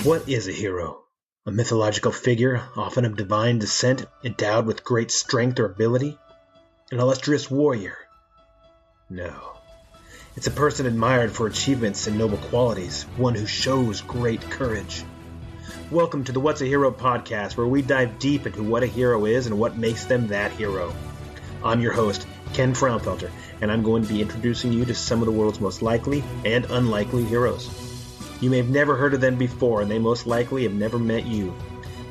What is a hero? A mythological figure, often of divine descent, endowed with great strength or ability? An illustrious warrior? No. It's a person admired for achievements and noble qualities, one who shows great courage. Welcome to the What's a Hero podcast, where we dive deep into what a hero is and what makes them that hero. I'm your host, Ken Frownfelter, and I'm going to be introducing you to some of the world's most likely and unlikely heroes. You may have never heard of them before, and they most likely have never met you.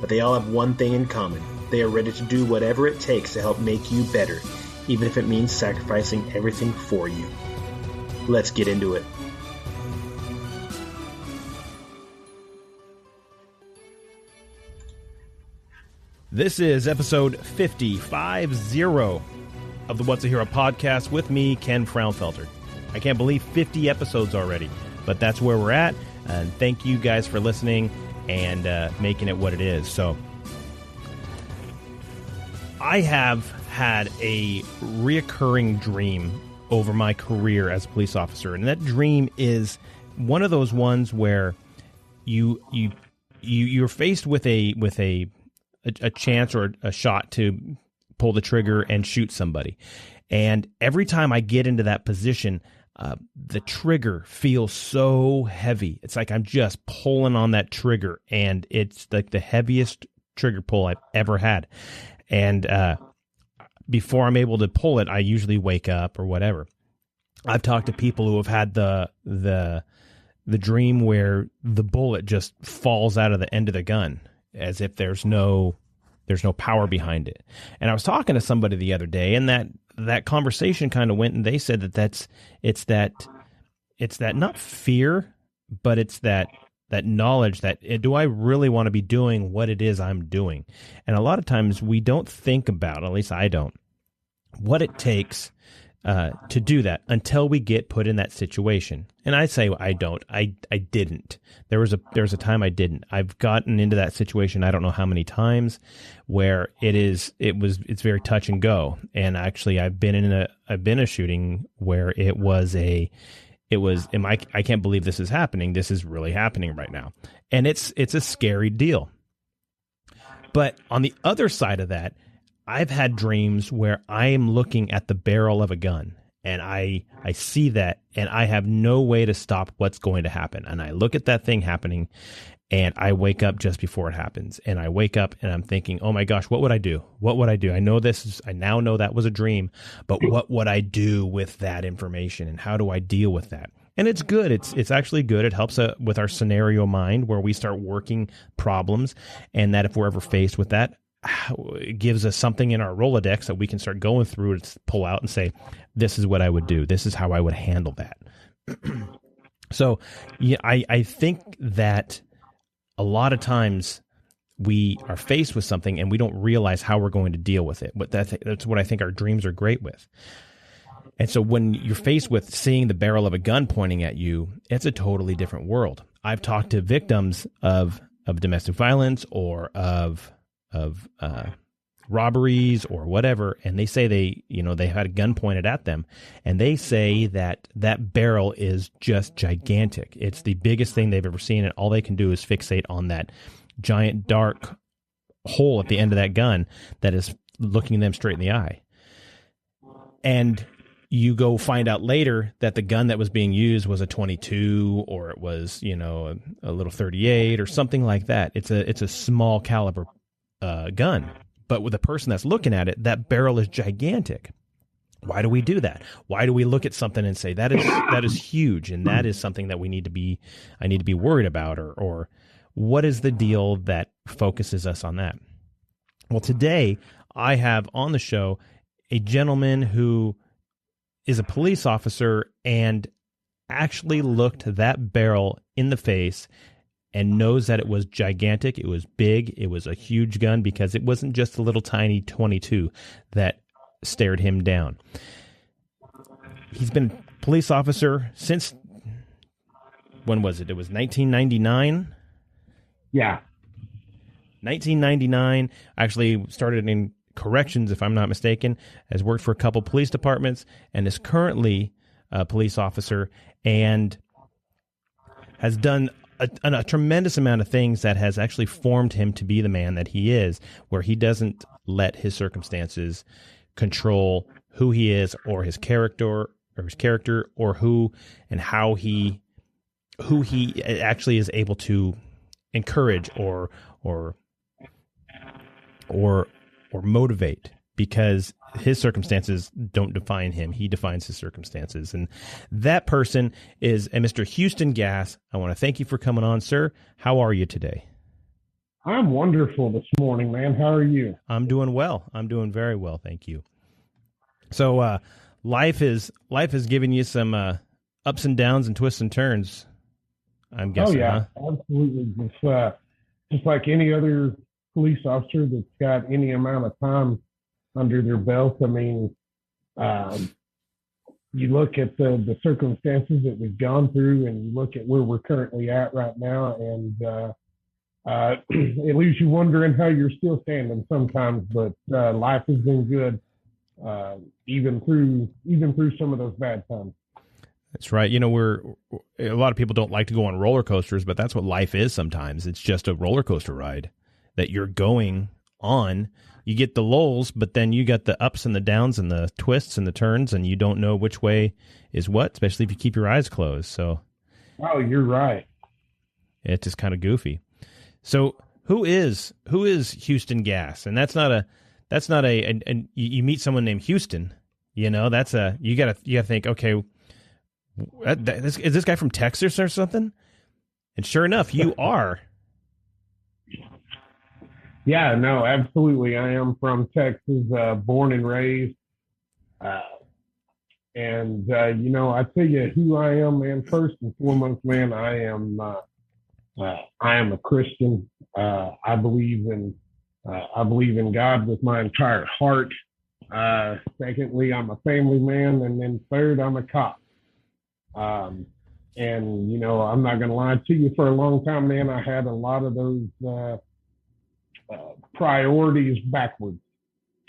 But they all have one thing in common. They are ready to do whatever it takes to help make you better, even if it means sacrificing everything for you. Let's get into it. This is episode 50 of the What's a Hero podcast with me, Ken Frownfelter. I can't believe 50 episodes already, but that's where we're at. And thank you guys for listening and making it what it is. So I have had a reoccurring dream over my career as a police officer, and that dream is one of those ones where you're faced with a chance or a shot to pull the trigger and shoot somebody. And every time I get into that position, the trigger feels so heavy. It's like I'm just pulling on that trigger, and it's like the heaviest trigger pull I've ever had. And before I'm able to pull it, I usually wake up or whatever. I've talked to people who have had the dream where the bullet just falls out of the end of the gun, as if there's no power behind it. And I was talking to somebody the other day, and that conversation kind of went, and they said it's that not fear, but it's that knowledge that, do I really want to be doing what it is I'm doing? And a lot of times we don't think about, at least I don't, what it takes to do that until we get put in that situation. And I say I didn't. There was a time I didn't. I've gotten into that situation I don't know how many times, where it's very touch and go. And actually I've been in a shooting where I can't believe this is happening. This is really happening right now. And it's a scary deal. But on the other side of that, I've had dreams where I am looking at the barrel of a gun, and I see that, and I have no way to stop what's going to happen. And I look at that thing happening, and I wake up just before it happens. And I wake up and I'm thinking, oh my gosh, what would I do? What would I do? I now know that was a dream, but what would I do with that information, and how do I deal with that? And it's good. It's actually good. It helps with our scenario mind, where we start working problems, and that if we're ever faced with that, it gives us something in our Rolodex that we can start going through and pull out and say, this is what I would do. This is how I would handle that. So yeah, I think that a lot of times we are faced with something and we don't realize how we're going to deal with it. But that's what I think our dreams are great with. And so when you're faced with seeing the barrel of a gun pointing at you, it's a totally different world. I've talked to victims of domestic violence or of robberies or whatever, and they say they had a gun pointed at them, and they say that barrel is just gigantic. It's the biggest thing they've ever seen, and all they can do is fixate on that giant dark hole at the end of that gun that is looking them straight in the eye. And you go find out later that the gun that was being used was a 22, or it was, a little 38 or something like that. It's a small caliber gun, but with the person that's looking at it, that barrel is gigantic. Why do we do that? Why do we look at something and say that is huge, and that is something that I need to be worried about, or what is the deal that focuses us on that? Well, today I have on the show a gentleman who is a police officer and actually looked that barrel in the face and knows that it was gigantic, it was big, it was a huge gun, because it wasn't just a little tiny 22 that stared him down. He's been a police officer since, when was it? It was 1999? Yeah. 1999, actually started in corrections, if I'm not mistaken, has worked for a couple police departments, and is currently a police officer, and has done a tremendous amount of things that has actually formed him to be the man that he is, where he doesn't let his circumstances control who he is or his character or who and how who he actually is able to encourage or motivate, because his circumstances don't define him. He defines his circumstances. And that person is a Mr. Houston Gass. I want to thank you for coming on, sir. How are you today? I'm wonderful this morning, man. How are you? I'm doing well. I'm doing very well. Thank you. So, life is giving you some ups and downs and twists and turns, I'm guessing. Oh, yeah, huh? Absolutely. Just like any other police officer that's got any amount of time under their belt. I mean, you look at the circumstances that we've gone through, and you look at where we're currently at right now, and it leaves you wondering how you're still standing sometimes. But life has been good, even through some of those bad times. That's right. You know, a lot of people don't like to go on roller coasters, but that's what life is sometimes. It's just a roller coaster ride that you're going on. You get the lulls, but then you got the ups and the downs and the twists and the turns, and you don't know which way is what, especially if you keep your eyes closed. So, oh, you're right. It's just kind of goofy. So, who is Houston Gass? And that's not and you meet someone named Houston, you know, you gotta think, okay, is this guy from Texas or something? And sure enough, you are. Yeah, no, absolutely. I am from Texas, born and raised. And you know, I tell you who I am, man. First and foremost, man, I am a Christian. I believe in God with my entire heart. Secondly, I'm a family man. And then third, I'm a cop. And, you know, I'm not going to lie to you, for a long time, man, I had a lot of those priorities backwards,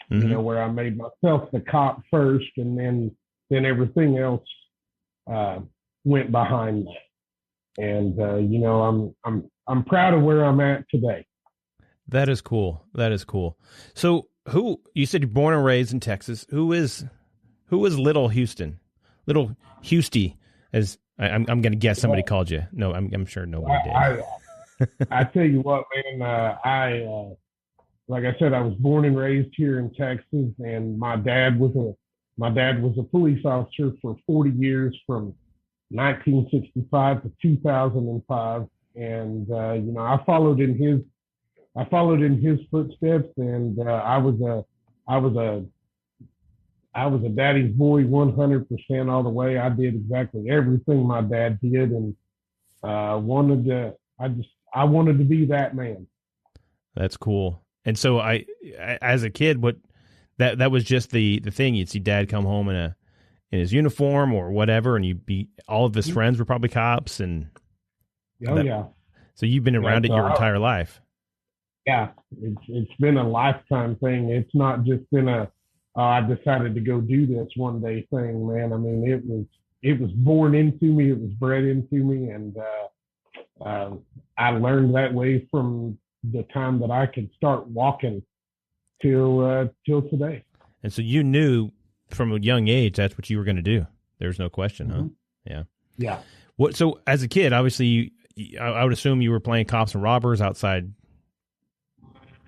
you know, where I made myself the cop first, and then everything else went behind that. And you know, I'm proud of where I'm at today. That is cool. That is cool. So, you said you're born and raised in Texas? Who is Little Houston? Little Housty, as I'm going to guess somebody called you. No, I'm sure nobody did. I tell you what, man, like I said, I was born and raised here in Texas, and my dad was a police officer for 40 years, from 1965 to 2005. And, you know, I followed in his footsteps, and I was a daddy's boy 100% all the way. I did exactly everything my dad did, and I wanted to be that man. That's cool. And so I as a kid, that was just the thing. You'd see Dad come home in his uniform or whatever, and all of his friends were probably cops, and yeah. So you've been around it your entire life. Yeah, it's been a lifetime thing. It's not just been I decided to go do this one day thing, man. I mean, it was born into me, it was bred into me, and I learned that way from the time that I could start walking till today. And so you knew from a young age that's what you were going to do. There's no question, huh? Yeah. Yeah. So as a kid, obviously, I would assume you were playing cops and robbers outside.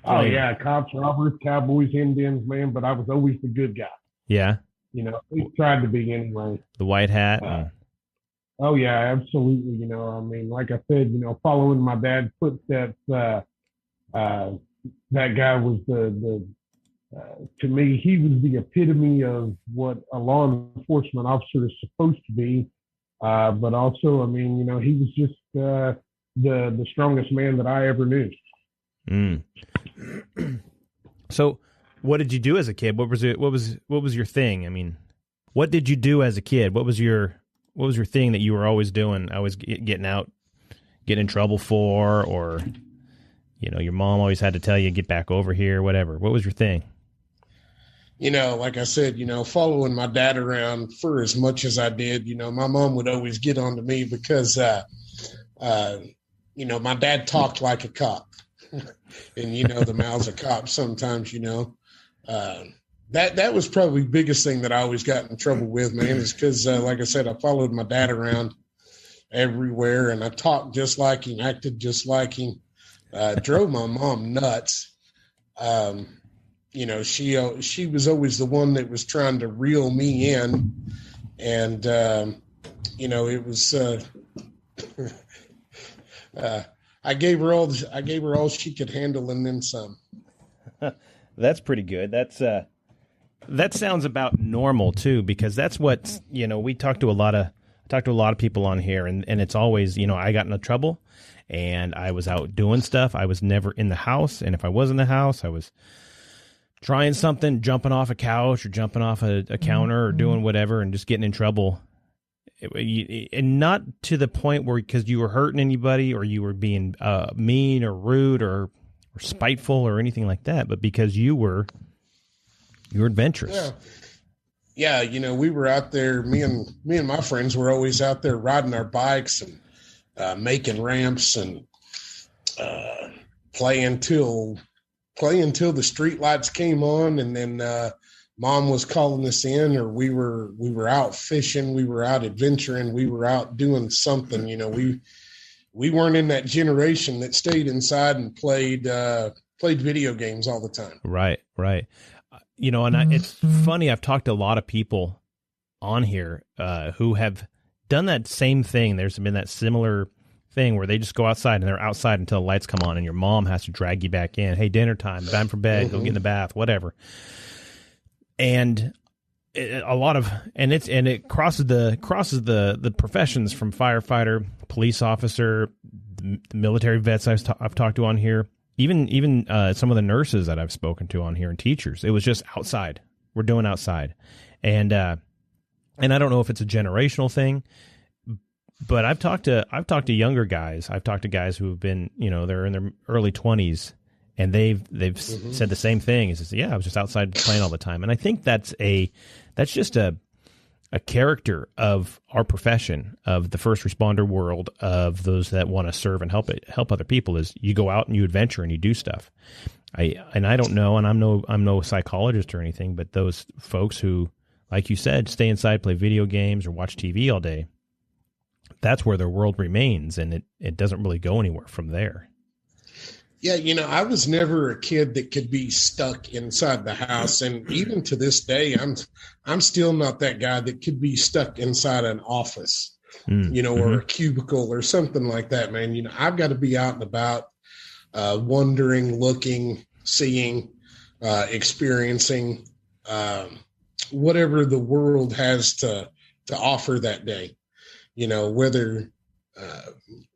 Oh yeah, cops, robbers, cowboys, Indians, man. But I was always the good guy. Yeah. You know, we tried to be anyway. The white hat. Oh yeah, absolutely. You know, I mean, like I said, you know, following my dad's footsteps, that guy was to me, he was the epitome of what a law enforcement officer is supposed to be. But also, I mean, you know, he was just the strongest man that I ever knew. Mm. So, what did you do as a kid? What was your thing? I mean, what did you do as a kid? What was your thing that you were always doing? Always getting in trouble for, or you know, your mom always had to tell you, get back over here, whatever. What was your thing? You know, like I said, you know, following my dad around for as much as I did, you know, my mom would always get on to me because my dad talked like a cop, and the mouths of cops sometimes. That was probably the biggest thing that I always got in trouble with, man, is because, like I said, I followed my dad around everywhere, and I talked just like him, acted just like him, drove my mom nuts. She was always the one that was trying to reel me in, and it was. I gave her all she could handle, and then some. That's pretty good. That sounds about normal too, because that's what we talk to a lot of people on here, and it's always I got into trouble, and I was out doing stuff. I was never in the house, and if I was in the house, I was trying something, jumping off a couch or jumping off a counter or doing whatever, and just getting in trouble. And not to the point where because you were hurting anybody or you were being mean or rude or spiteful or anything like that, but because you were adventurous. Yeah, we were out there. Me and my friends were always out there riding our bikes and making ramps and playing till the street lights came on, and then Mom was calling us in, or we were out fishing, we were out adventuring, we were out doing something. We weren't in that generation that stayed inside and played video games all the time. Right. And it's funny. I've talked to a lot of people on here who have done that same thing. There's been that similar thing where they just go outside and they're outside until the lights come on, and your mom has to drag you back in. Hey, dinner time, time for bed, go get in the bath, whatever. And it crosses the professions from firefighter, police officer, the military vets I've talked to on here, even some of the nurses that I've spoken to on here, and teachers. It was just outside. We're doing outside, and I don't know if it's a generational thing, but I've talked to younger guys. I've talked to guys who have been they're in their early 20s. And they've said the same thing. Is I was just outside playing all the time. And I think that's just a character of our profession, of the first responder world, of those that want to serve and help other people. Is you go out and you adventure and you do stuff. I don't know, and I'm no psychologist or anything, but those folks who, like you said, stay inside, play video games, or watch TV all day, that's where their world remains, and it doesn't really go anywhere from there. Yeah, I was never a kid that could be stuck inside the house, and even to this day, I'm still not that guy that could be stuck inside an office, or a cubicle or something like that, man. I've got to be out and about, wondering, looking, seeing, experiencing, whatever the world has to offer that day.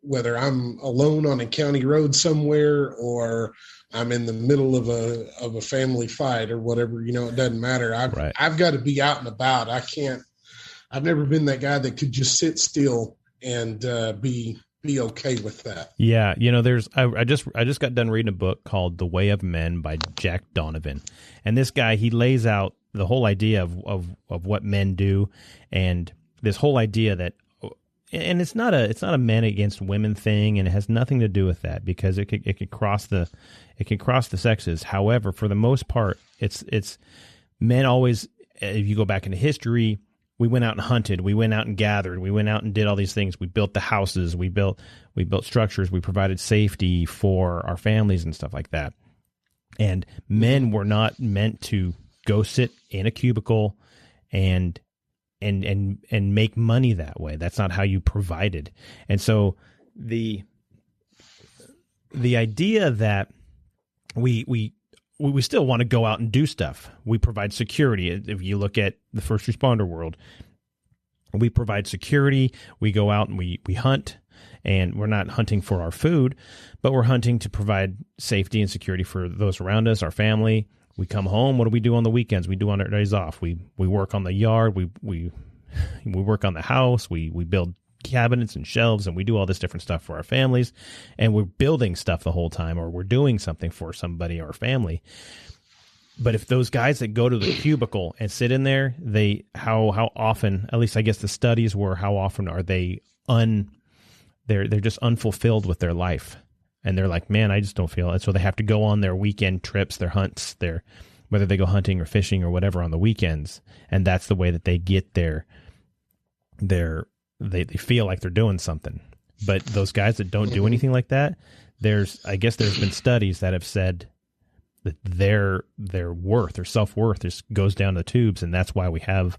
Whether I'm alone on a county road somewhere or I'm in the middle of a family fight or whatever, it doesn't matter. I've got to be out and about. I've never been that guy that could just sit still and be okay with that. Yeah. I just got done reading a book called The Way of Men by Jack Donovan. And this guy, he lays out the whole idea of what men do, and this whole idea that, and it's not a men against women thing, and it has nothing to do with that, because it could cross the sexes. However, for the most part, it's men always. If you go back into history, we went out and hunted, we went out and gathered, we went out and did all these things. We built the houses, we built structures, we provided safety for our families and stuff like that. And men were not meant to go sit in a cubicle and make money that way. That's not how you provided. And so the idea that we still want to go out and do stuff. We provide security. If you look at the first responder world, we provide security. We go out and we hunt, and we're not hunting for our food, but we're hunting to provide safety and security for those around us, our family. We come home. What do we do on the weekends? We do on our days off. We work on the yard. We work on the house. We build cabinets and shelves, and we do all this different stuff for our families. And we're building stuff the whole time, or we're doing something for somebody or family. But if those guys that go to the cubicle and sit in there, how often, at least I guess the studies were, how often are they they're just unfulfilled with their life, and they're like, man, I just don't feel it. So they have to go on their weekend trips, their hunts, whether they go hunting or fishing or whatever on the weekends, and that's the way that they get they feel like they're doing something. But those guys that don't do anything like that, I guess there's been studies that have said that their worth or self-worth just goes down the tubes, and that's why we have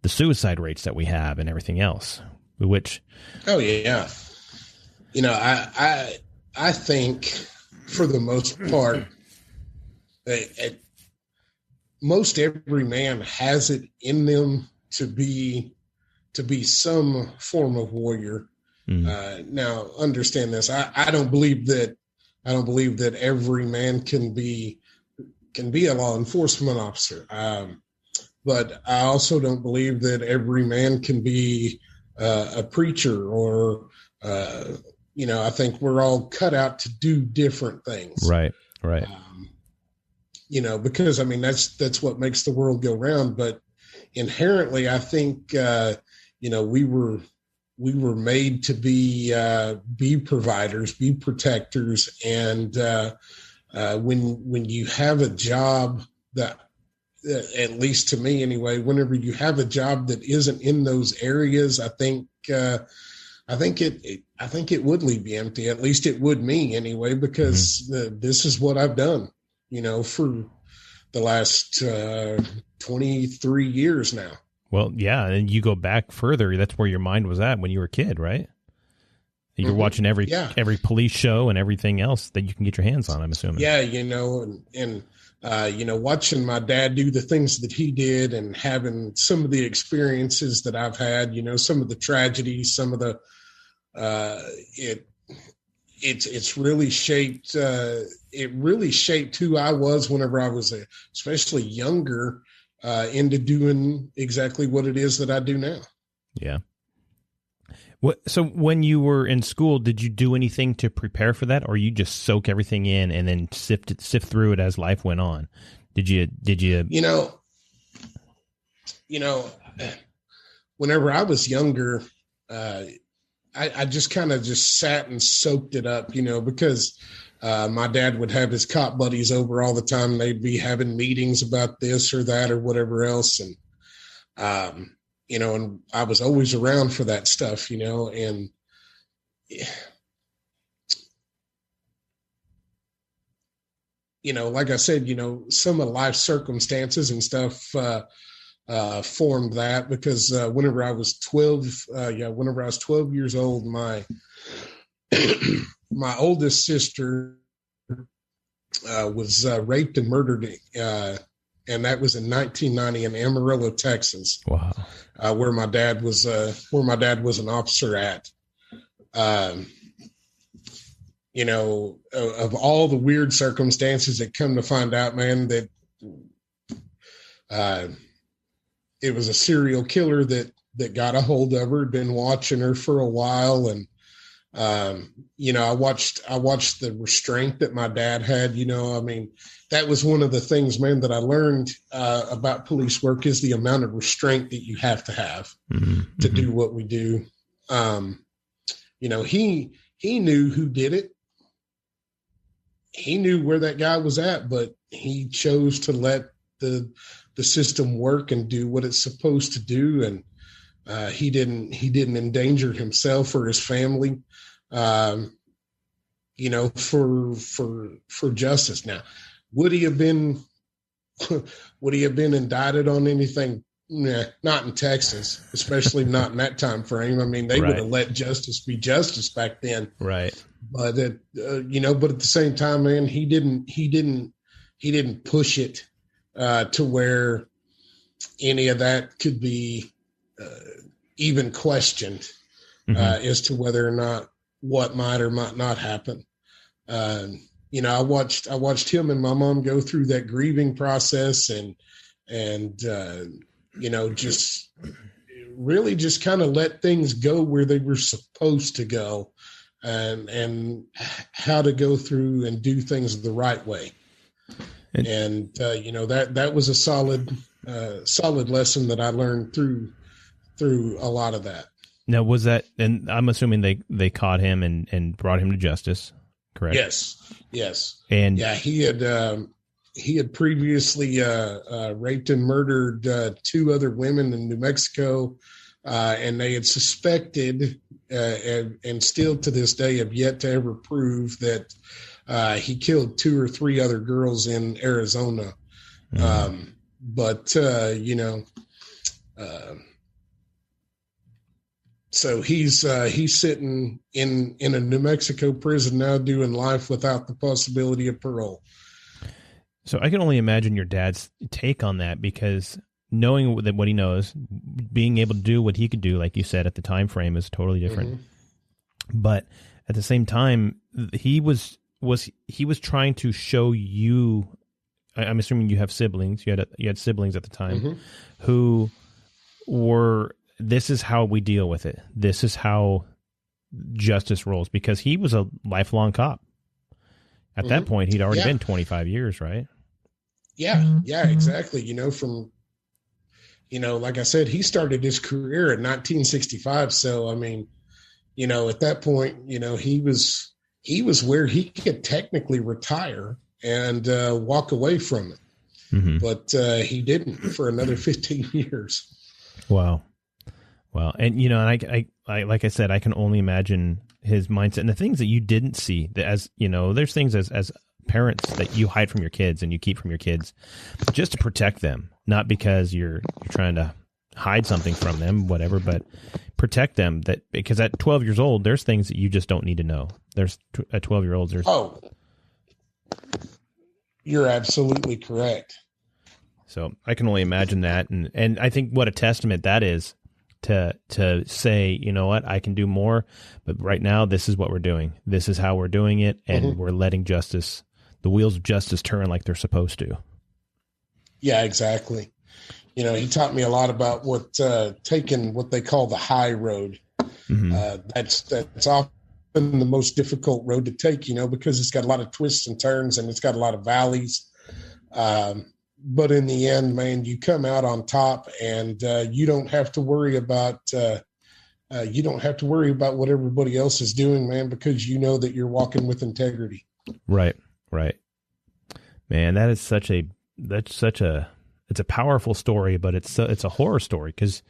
the suicide rates that we have and everything else. Which, oh yeah, I think for the most part, most every man has it in them to be some form of warrior. Now, understand this. I don't believe that every man can be a law enforcement officer. But I also don't believe that every man can be a preacher or, I think we're all cut out to do different things. Right. Because that's what makes the world go round. But inherently, I think, we were made to be providers, be protectors. And, when you have a job that, at least to me anyway, whenever you have a job that isn't in those areas, I think it would leave you empty. At least it would me anyway, because this is what I've done, for the last 23 years now. Well, yeah, and you go back further. That's where your mind was at when you were a kid, right? You're watching every police show and everything else that you can get your hands on, I'm assuming. Yeah, watching my dad do the things that he did and having some of the experiences that I've had, some of the tragedies, some of the, it's really shaped, who I was whenever I was especially younger, into doing exactly what it is that I do now. Yeah. So when you were in school, did you do anything to prepare for that, or you just soak everything in and then sift through it as life went on? Did you? Whenever I was younger, I just kind of just sat and soaked it up, because my dad would have his cop buddies over all the time. They'd be having meetings about this or that or whatever else. And, and I was always around for that stuff, and like I said, some of life circumstances and stuff, formed that because, whenever I was 12 years old, my oldest sister, was, raped and murdered, and that was in 1990 in Amarillo, Texas. Wow. Where my dad was an officer at. Of all the weird circumstances that come to find out, man, that it was a serial killer that got a hold of her, had been watching her for a while. And, I watched the restraint that my dad had, that was one of the things, man, that I learned about police work is the amount of restraint that you have to have to do what we do. He knew who did it. He knew where that guy was at, but he chose to let the system work and do what it's supposed to do. And he didn't endanger himself or his family, for justice. Now, would he have been indicted on anything? Nah, not in Texas, especially not in that time frame. I mean, they would have let justice be justice back then. Right. But but at the same time, man, he didn't push it to where any of that could be even questioned as to whether or not what might or might not happen. I watched him and my mom go through that grieving process and just really just kind of let things go where they were supposed to go and how to go through and do things the right way. And that was a solid lesson that I learned through a lot of that. Now, was that, and I'm assuming they caught him and brought him to justice, correct? Yes. And yeah, he had previously raped and murdered 2 other women in New Mexico, and they had suspected, and still to this day have yet to ever prove that he killed 2 or 3 other girls in Arizona. Mm-hmm. So he's sitting in a New Mexico prison now, doing life without the possibility of parole. So I can only imagine your dad's take on that, because knowing that what he knows, being able to do what he could do, like you said, at the time frame is totally different. Mm-hmm. But at the same time, he was trying to show you. I'm assuming you have siblings. You had siblings at the time, mm-hmm. who were. This is how we deal with it. This is how justice rolls, because he was a lifelong cop. At mm-hmm. that point, he'd already been 25 years, right? Yeah, exactly. Like I said, he started his career in 1965. So, I mean, at that point, he was where he could technically retire and walk away from it. Mm-hmm. But he didn't for another 15 years. Wow. Well, and and I like I said, I can only imagine his mindset and the things that you didn't see. That, as there's things as parents that you hide from your kids and you keep from your kids, just to protect them, not because you're trying to hide something from them, whatever, but protect them. That because at 12 years old, there's things that you just don't need to know. There's at 12-year-olds. You're absolutely correct. So I can only imagine that, and I think what a testament that is. To say, you know what, I can do more, but right now this is what we're doing. This is how we're doing it, and mm-hmm. we're letting the wheels of justice turn like they're supposed to. Yeah, exactly. He taught me a lot about taking what they call the high road. Mm-hmm. That's often the most difficult road to take, because it's got a lot of twists and turns and it's got a lot of valleys. But in the end, man, you come out on top, and you don't have to worry about what everybody else is doing, man, because you know that you're walking with integrity. Right. Man, it's a powerful story, but it's a horror story, because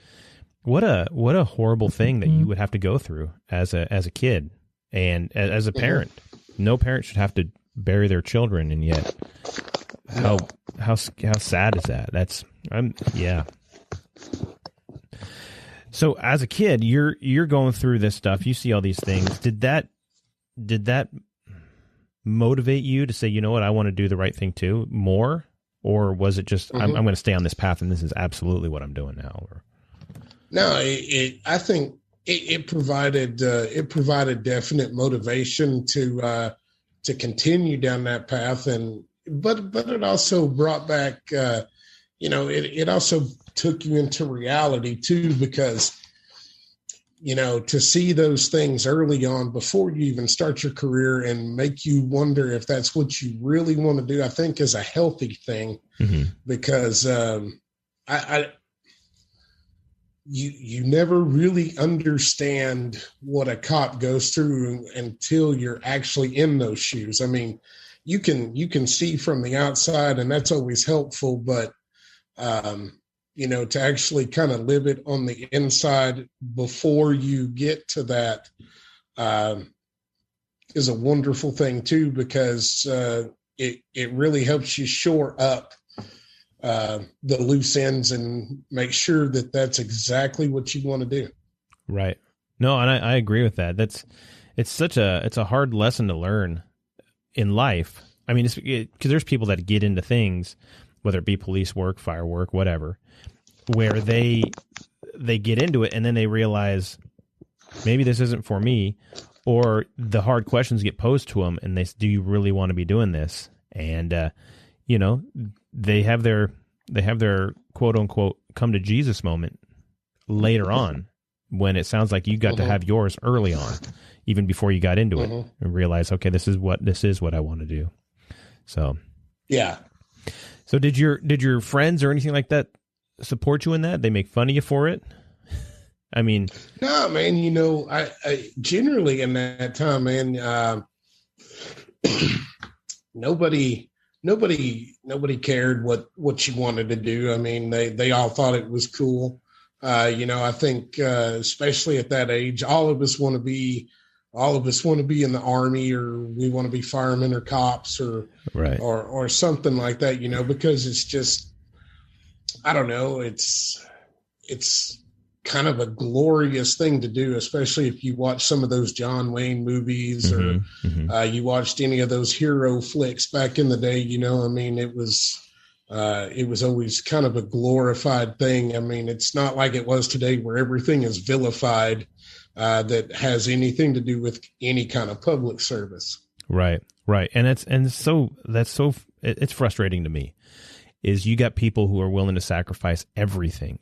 what a horrible thing that you would have to go through as a kid and as a parent. Mm-hmm. No parent should have to bury their children, and yet. How sad is that? Yeah. So as a kid, you're going through this stuff. You see all these things. Did that motivate you to say, you know what, I want to do the right thing too, more, or was it just mm-hmm. I'm going to stay on this path and this is absolutely what I'm doing now? Or... No, I think it provided definite motivation to continue down that path, but it also brought back, it also took you into reality too, because, to see those things early on before you even start your career and make you wonder if that's what you really want to do, I think is a healthy thing, mm-hmm. because you never really understand what a cop goes through until you're actually in those shoes. I mean, you can see from the outside, and that's always helpful, but to actually kind of live it on the inside before you get to that is a wonderful thing too, because it really helps you shore up the loose ends and make sure that that's exactly what you want to do. Right. No, and I agree with that. It's a hard lesson to learn in life. I mean, because there's people that get into things, whether it be police work, fire work, whatever, where they get into it and then they realize maybe this isn't for me, or the hard questions get posed to them and they say, do you really want to be doing this? And, they have their quote unquote come to Jesus moment later on, when it sounds like you got mm-hmm. to have yours early on, even before you got into mm-hmm. it, and realize, okay, this is what I want to do. So, yeah. So did your friends or anything like that support you in that? They make fun of you for it? I mean, no, man, I generally in that time, man, nobody cared what you wanted to do. I mean, they all thought it was cool. I think, especially at that age, all of us want to be in the army, or we want to be firemen or cops or right. or something like that, because it's just, I don't know. It's kind of a glorious thing to do, especially if you watch some of those John Wayne movies or you watched any of those hero flicks back in the day. I mean, it was always kind of a glorified thing. I mean, it's not like it was today where everything is vilified that has anything to do with any kind of public service. Right. And it's frustrating to me is you got people who are willing to sacrifice everything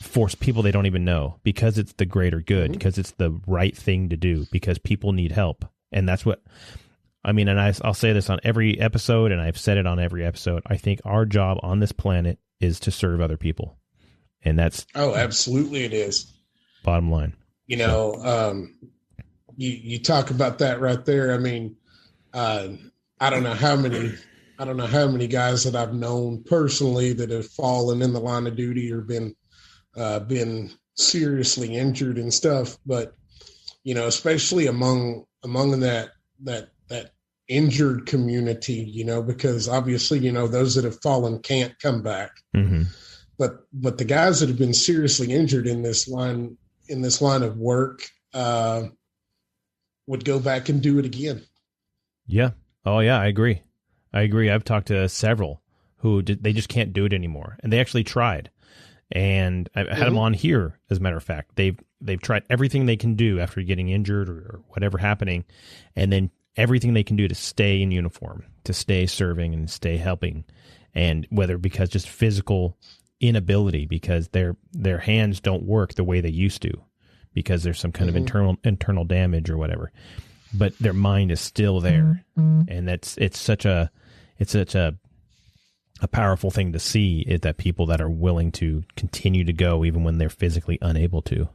for people they don't even know, because it's the greater good, because it's the right thing to do, because people need help. And that's what I mean. And I'll say this on every episode, and I've said it on every episode. I think our job on this planet is to serve other people. And that's, absolutely it is. Bottom line. You talk about that right there. I mean, I don't know how many guys that I've known personally that have fallen in the line of duty or been seriously injured and stuff. But, especially among that injured community, because obviously, those that have fallen can't come back. But the guys that have been seriously injured in this line of work would go back and do it again. Yeah. Oh yeah, I agree. I've talked to several who they just can't do it anymore, and they actually tried. And I had them on here, as a matter of fact. They've tried everything they can do after getting injured or whatever happening, and then everything they can do to stay in uniform, to stay serving and stay helping, and whether because just physical inability, because their hands don't work the way they used to, because there's some kind of internal damage or whatever, but their mind is still there, and it's such a powerful thing to see, is that people that are willing to continue to go even when they're physically unable to.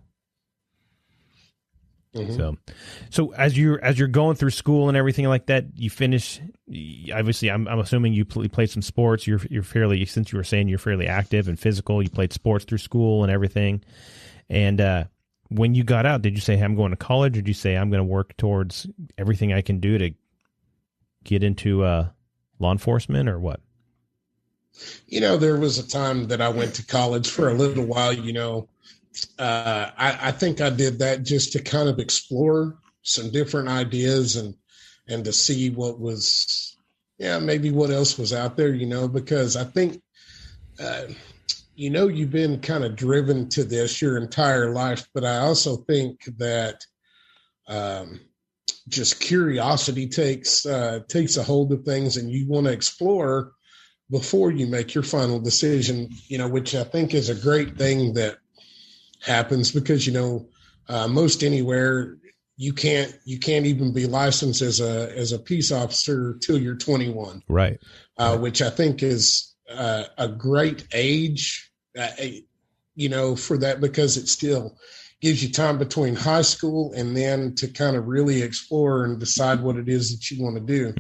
So as you're going through school and everything like that, you finish. Obviously, I'm assuming you played some sports. You're fairly, since you were saying you're fairly active and physical. You played sports through school and everything. And when you got out, did you say, hey, I'm going to college, or did you say, I'm going to work towards everything I can do to get into law enforcement, or what? There was a time that I went to college for a little while. I think I did that just to kind of explore some different ideas and to see what was, maybe what else was out there, because I think, you've been kind of driven to this your entire life, but I also think that just curiosity takes a hold of things, and you want to explore before you make your final decision, which I think is a great thing that happens, because, most anywhere you can't even be licensed as a peace officer till you're 21. Right. Which I think is a great age, for that, because it still gives you time between high school and then to kind of really explore and decide what it is that you want to do.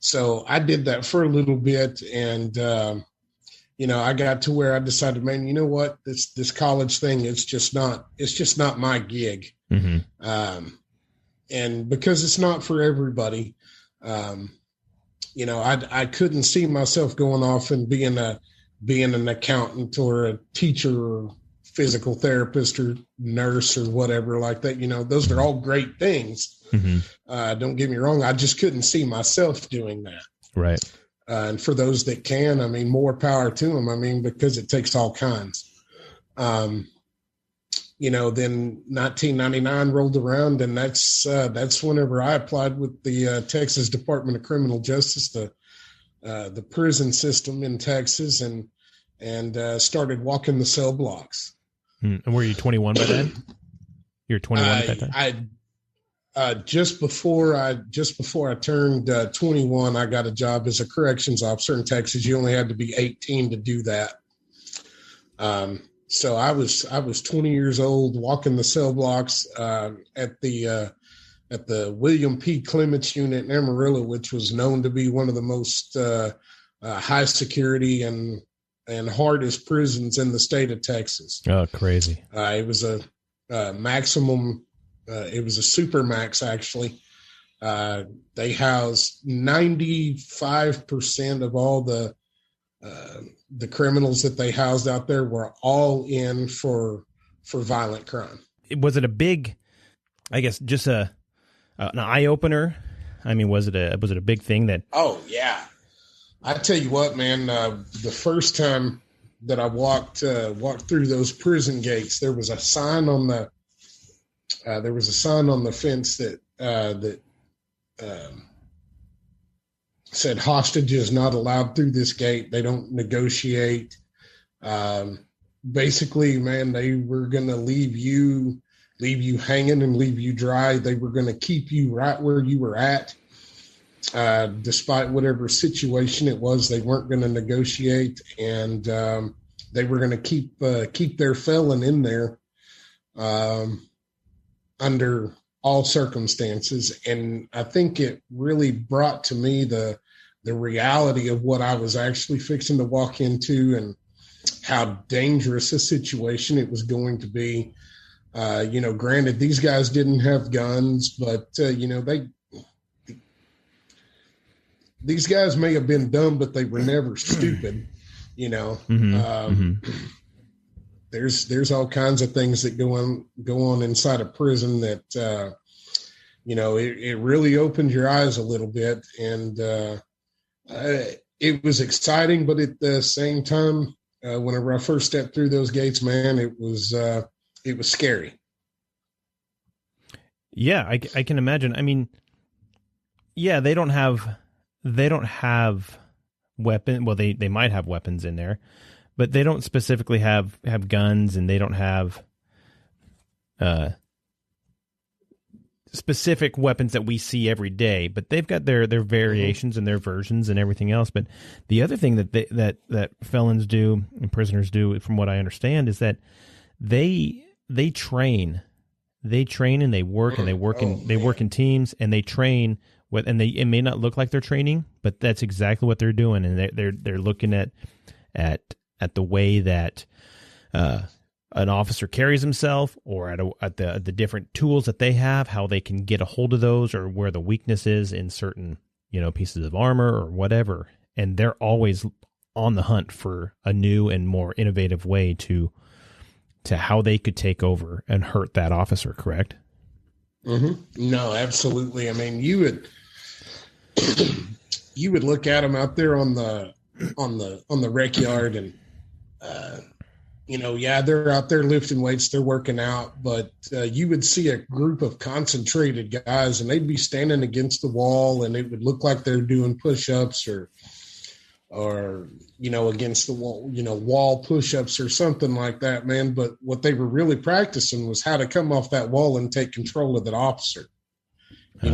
So I did that for a little bit, and I got to where I decided, man, you know what, this college thing is just not my gig. And because it's not for everybody, I couldn't see myself going off and being an accountant or a teacher or physical therapist or nurse or whatever like that. Those are all great things. Don't get me wrong. I just couldn't see myself doing that. Right. And for those that can, I mean, more power to them. I mean, because it takes all kinds. Then 1999 rolled around, and that's whenever I applied with the Texas Department of Criminal Justice, the prison system in Texas, and started walking the cell blocks. And were you 21 by then? You're 21 at that time? Just before I turned 21, I got a job as a corrections officer in Texas. You only had to be 18 to do that. So I was 20 years old, walking the cell blocks at the William P. Clements unit in Amarillo, which was known to be one of the most high security and hardest prisons in the state of Texas. Oh, crazy! It was a maximum. It was a super max, actually. They housed 95% of all the criminals that they housed out there were all in for violent crime. Was it a big, I guess, just an eye opener? I mean, was it a big thing that? Oh yeah, I tell you what, man. The first time that I walked through those prison gates, there was a sign on the fence that said hostages not allowed through this gate. They don't negotiate. Basically, man, they were going to leave you hanging and leave you dry. They were going to keep you right where you were at, despite whatever situation it was. They weren't going to negotiate, and they were going to keep their felon in there under all circumstances. And I think it really brought to me the reality of what I was actually fixing to walk into and how dangerous a situation it was going to be. Granted, these guys didn't have guns, but these guys may have been dumb, but they were never stupid. There's all kinds of things that go on inside a prison that, it really opened your eyes a little bit. And it was exciting, but at the same time, whenever I first stepped through those gates, man, it was scary. Yeah, I can imagine. I mean, yeah, they don't have weapon. Well, they might have weapons in there, but they don't specifically have guns, and they don't have specific weapons that we see every day. But they've got their variations and their versions and everything else. But the other thing that felons do and prisoners do, from what I understand, is that they train. They train and they work and they work in teams, and they train with, and it may not look like they're training, but that's exactly what they're doing. And they're looking at the way that an officer carries himself, or at the different tools that they have, how they can get a hold of those, or where the weakness is in certain pieces of armor or whatever. And they're always on the hunt for a new and more innovative way to how they could take over and hurt that officer, correct? Mm-hmm. No, absolutely. I mean, you would look at them out there on the rec yard, and they're out there lifting weights, they're working out, but you would see a group of concentrated guys, and they'd be standing against the wall, and it would look like they're doing push-ups or against the wall, wall push-ups or something like that, man. But what they were really practicing was how to come off that wall and take control of that officer. They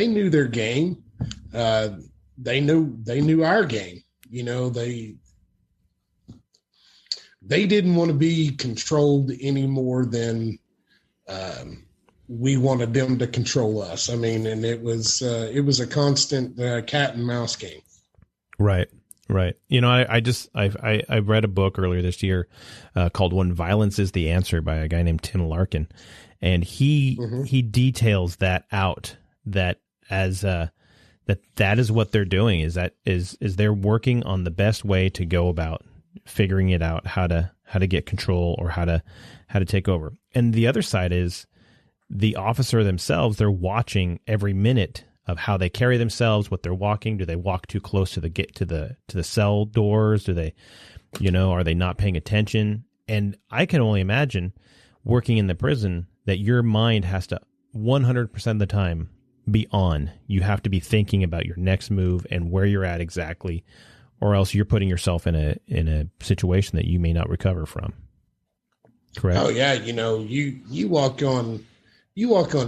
knew their game. They knew our game. They didn't want to be controlled any more than we wanted them to control us. I mean, and it was a constant cat and mouse game. Right. I read a book earlier this year called "When Violence Is the Answer" by a guy named Tim Larkin, and he details that out, that as that is what they're doing, is they're working on the best way to go about figuring it out, how to get control, or how to take over. And the other side is the officer themselves. They're watching every minute of how they carry themselves, what they're walking. Do they walk too close to the cell doors? Do they, are they not paying attention? And I can only imagine, working in the prison, that your mind has to 100% of the time be on. You have to be thinking about your next move and where you're at exactly, or else you're putting yourself in a situation that you may not recover from. Correct? Oh yeah, you walk on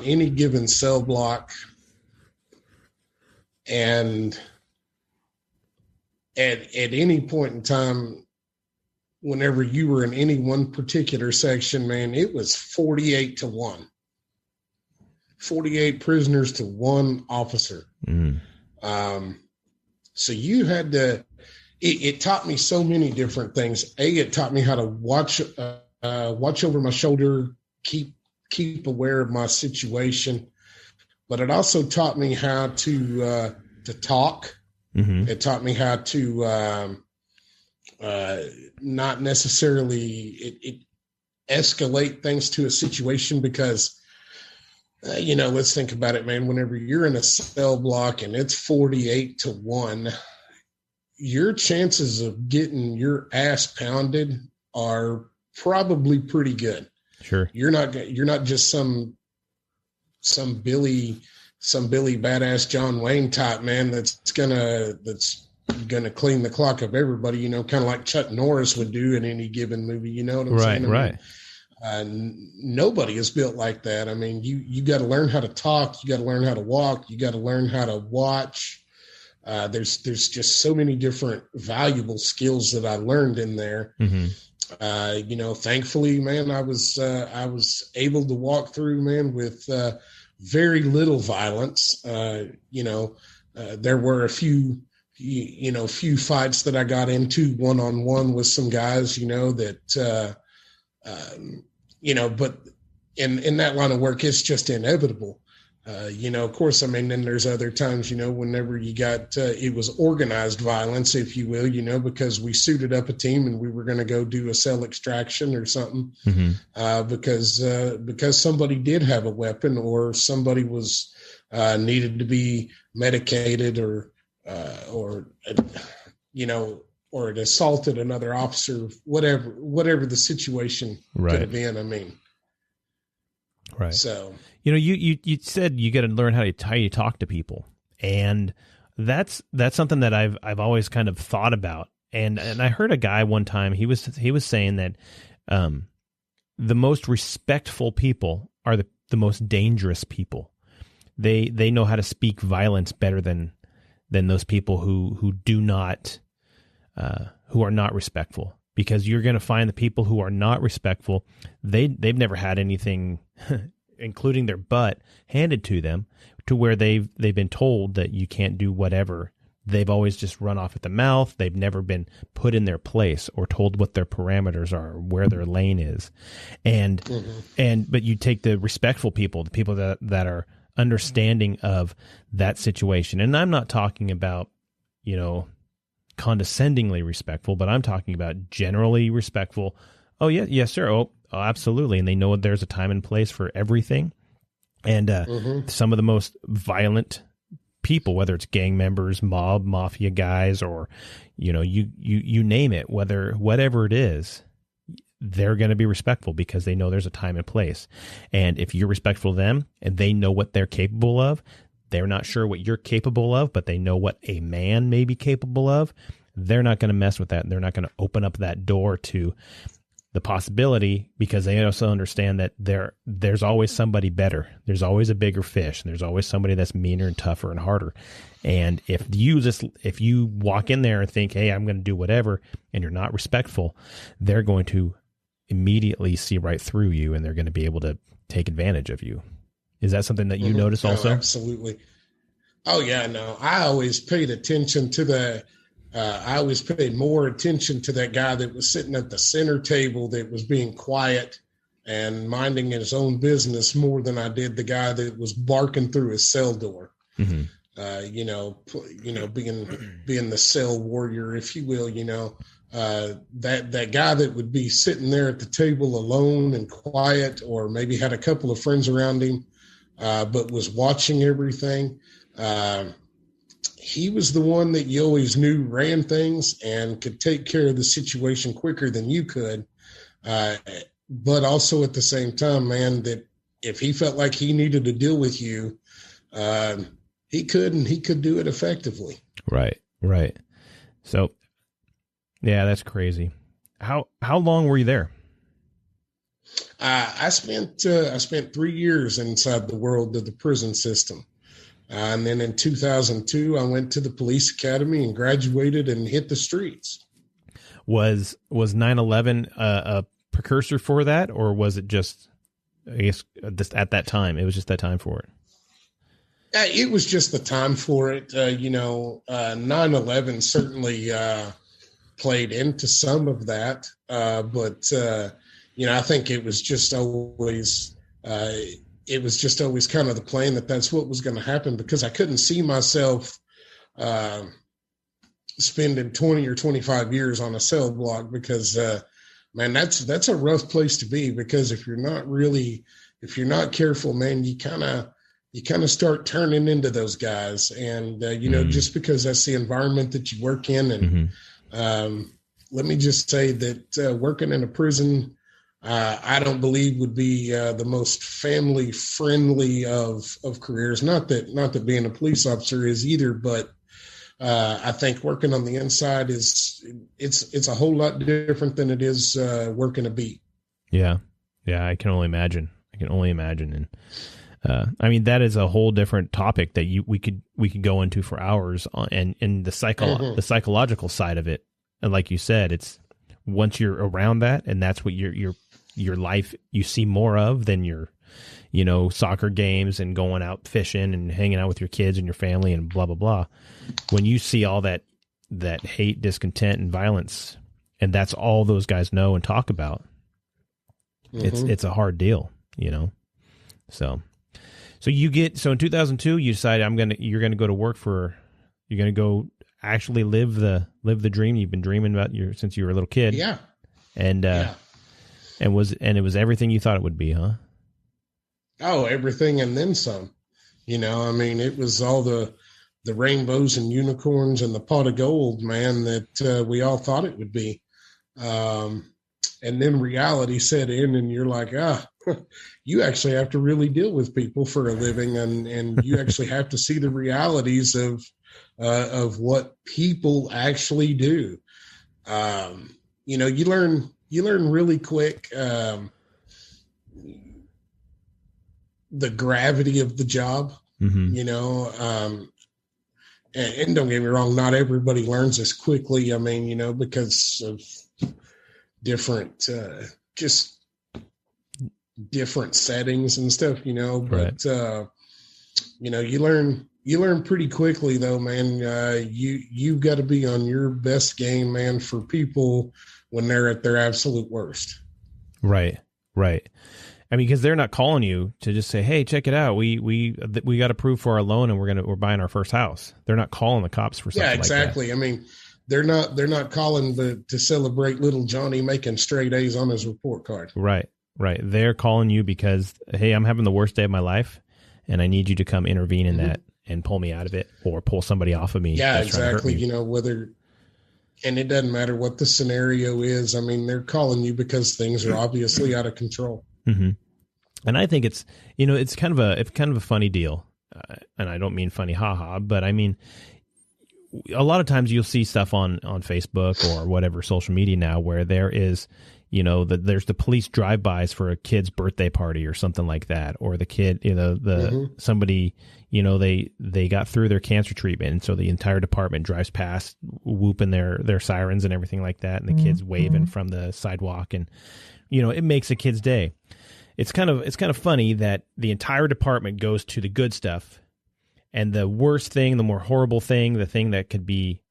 any given cell block, and at any point in time, whenever you were in any one particular section, man, it was 48-1. 48 prisoners to one officer. So you had to, it taught me so many different things. It taught me how to watch over my shoulder, keep aware of my situation. But it also taught me how to talk. It taught me how to not necessarily escalate things to a situation, because let's think about it, man. Whenever you're in a cell block and it's 48-1, your chances of getting your ass pounded are probably pretty good. Sure. You're not just some Billy badass John Wayne type, man, that's gonna clean the clock of everybody, kind of like Chuck Norris would do in any given movie. You know what I'm saying? Right. Nobody is built like that. I mean, you got to learn how to talk. You got to learn how to walk. You got to learn how to watch. There's just so many different valuable skills that I learned in there. Thankfully, man, I was able to walk through, man, with very little violence. There were a few fights that I got into one-on-one with some guys, but in that line of work, it's just inevitable. Of course, I mean, then there's other times, whenever you got, it was organized violence, if you will, because we suited up a team and we were going to go do a cell extraction or something, because somebody did have a weapon, or somebody was, needed to be medicated, or it assaulted another officer, whatever the situation could have been. I mean, right. So, you said you got to learn how you talk to people, and that's something that I've always kind of thought about. And I heard a guy one time, he was saying that the most respectful people are the most dangerous people. They know how to speak violence better than those people who do not. Who are not respectful, because you're going to find the people who are not respectful, they've never had anything, including their butt, handed to them, to where they've been told that you can't do whatever. They've always just run off at the mouth. They've never been put in their place or told what their parameters are, where their lane is. But you take the respectful people, the people that are understanding of that situation. And I'm not talking about, condescendingly respectful, but I'm talking about generally respectful. Oh, yeah, yes, sir. Oh, absolutely. And they know there's a time and place for everything. And some of the most violent people, whether it's gang members, mafia guys, or, you name it, whatever it is, they're going to be respectful because they know there's a time and place. And if you're respectful to them and they know what they're capable of, they're not sure what you're capable of, but they know what a man may be capable of. They're not going to mess with that. They're not going to open up that door to the possibility, because they also understand that there's always somebody better. There's always a bigger fish, and there's always somebody that's meaner and tougher and harder. And if you walk in there and think, hey, I'm going to do whatever, and you're not respectful, they're going to immediately see right through you, and they're going to be able to take advantage of you. Is that something that you notice also? Oh, absolutely. Oh, yeah, no. I always paid attention to I always paid more attention to that guy that was sitting at the center table that was being quiet and minding his own business more than I did the guy that was barking through his cell door. Being the cell warrior, if you will, that guy that would be sitting there at the table alone and quiet, or maybe had a couple of friends around him, but was watching everything. He was the one that you always knew ran things and could take care of the situation quicker than you could. But also at the same time, man, that if he felt like he needed to deal with you, he could, and he could do it effectively. Right. So, yeah, that's crazy. How long were you there? I spent 3 years inside the world of the prison system. And then in 2002, I went to the police academy and graduated and hit the streets. Was 9/11 a precursor for that, or was it just, I guess, just at that time? It was just that time for it. It was just the time for it. 9/11 certainly played into some of that, but I think it was just always kind of the plan that's what was going to happen, because I couldn't see myself spending 20 or 25 years on a cell block, because man, that's a rough place to be, because if you're not careful, man, you kind of start turning into those guys. And just because that's the environment that you work in. And let me just say that working in a prison, I don't believe would be the most family friendly of careers. Not that being a police officer is either, but I think working on the inside it's a whole lot different than it is working a beat. Yeah. I can only imagine. And that is a whole different topic that we could go into for hours on, and the psychological side of it. And like you said, it's once you're around that, and that's what your life you see more of than your soccer games and going out fishing and hanging out with your kids and your family and blah blah blah. When you see all that hate, discontent, and violence, and that's all those guys know and talk about, it's a hard deal, So in 2002 you decide you're gonna go to work you're gonna go actually live the dream you've been dreaming about since you were a little kid. Yeah. And it was everything you thought it would be, huh? Oh, everything and then some. It was all the rainbows and unicorns and the pot of gold, man, that we all thought it would be. And then reality set in, and you're like, you actually have to really deal with people for a living, and you actually have to see the realities of what people actually do. You learn really quick the gravity of the job. And don't get me wrong, not everybody learns as quickly. Because of different, just different settings and stuff, but, right. You learn pretty quickly though, man. You've got to be on your best game, man, for people when they're at their absolute worst. Right. Because they're not calling you to just say, "Hey, check it out. We got approved for our loan and we're buying our first house." They're not calling the cops for something. Yeah, exactly. Like that. They're not calling to celebrate little Johnny making straight A's on his report card. Right. They're calling you because, hey, I'm having the worst day of my life, and I need you to come intervene in that and pull me out of it, or pull somebody off of me. Yeah, exactly. And it doesn't matter what the scenario is. They're calling you because things are obviously out of control. Mm-hmm. And I think it's kind of a funny deal, and I don't mean funny, haha, but I mean, a lot of times you'll see stuff on Facebook or whatever social media now where there is, there's the police drive-bys for a kid's birthday party or something like that, or the kid, somebody, they got through their cancer treatment, and so the entire department drives past, whooping their sirens and everything like that, and the kids waving from the sidewalk, and it makes a kid's day. It's kind of funny that the entire department goes to the good stuff, and the worst thing, the more horrible thing, the thing that could be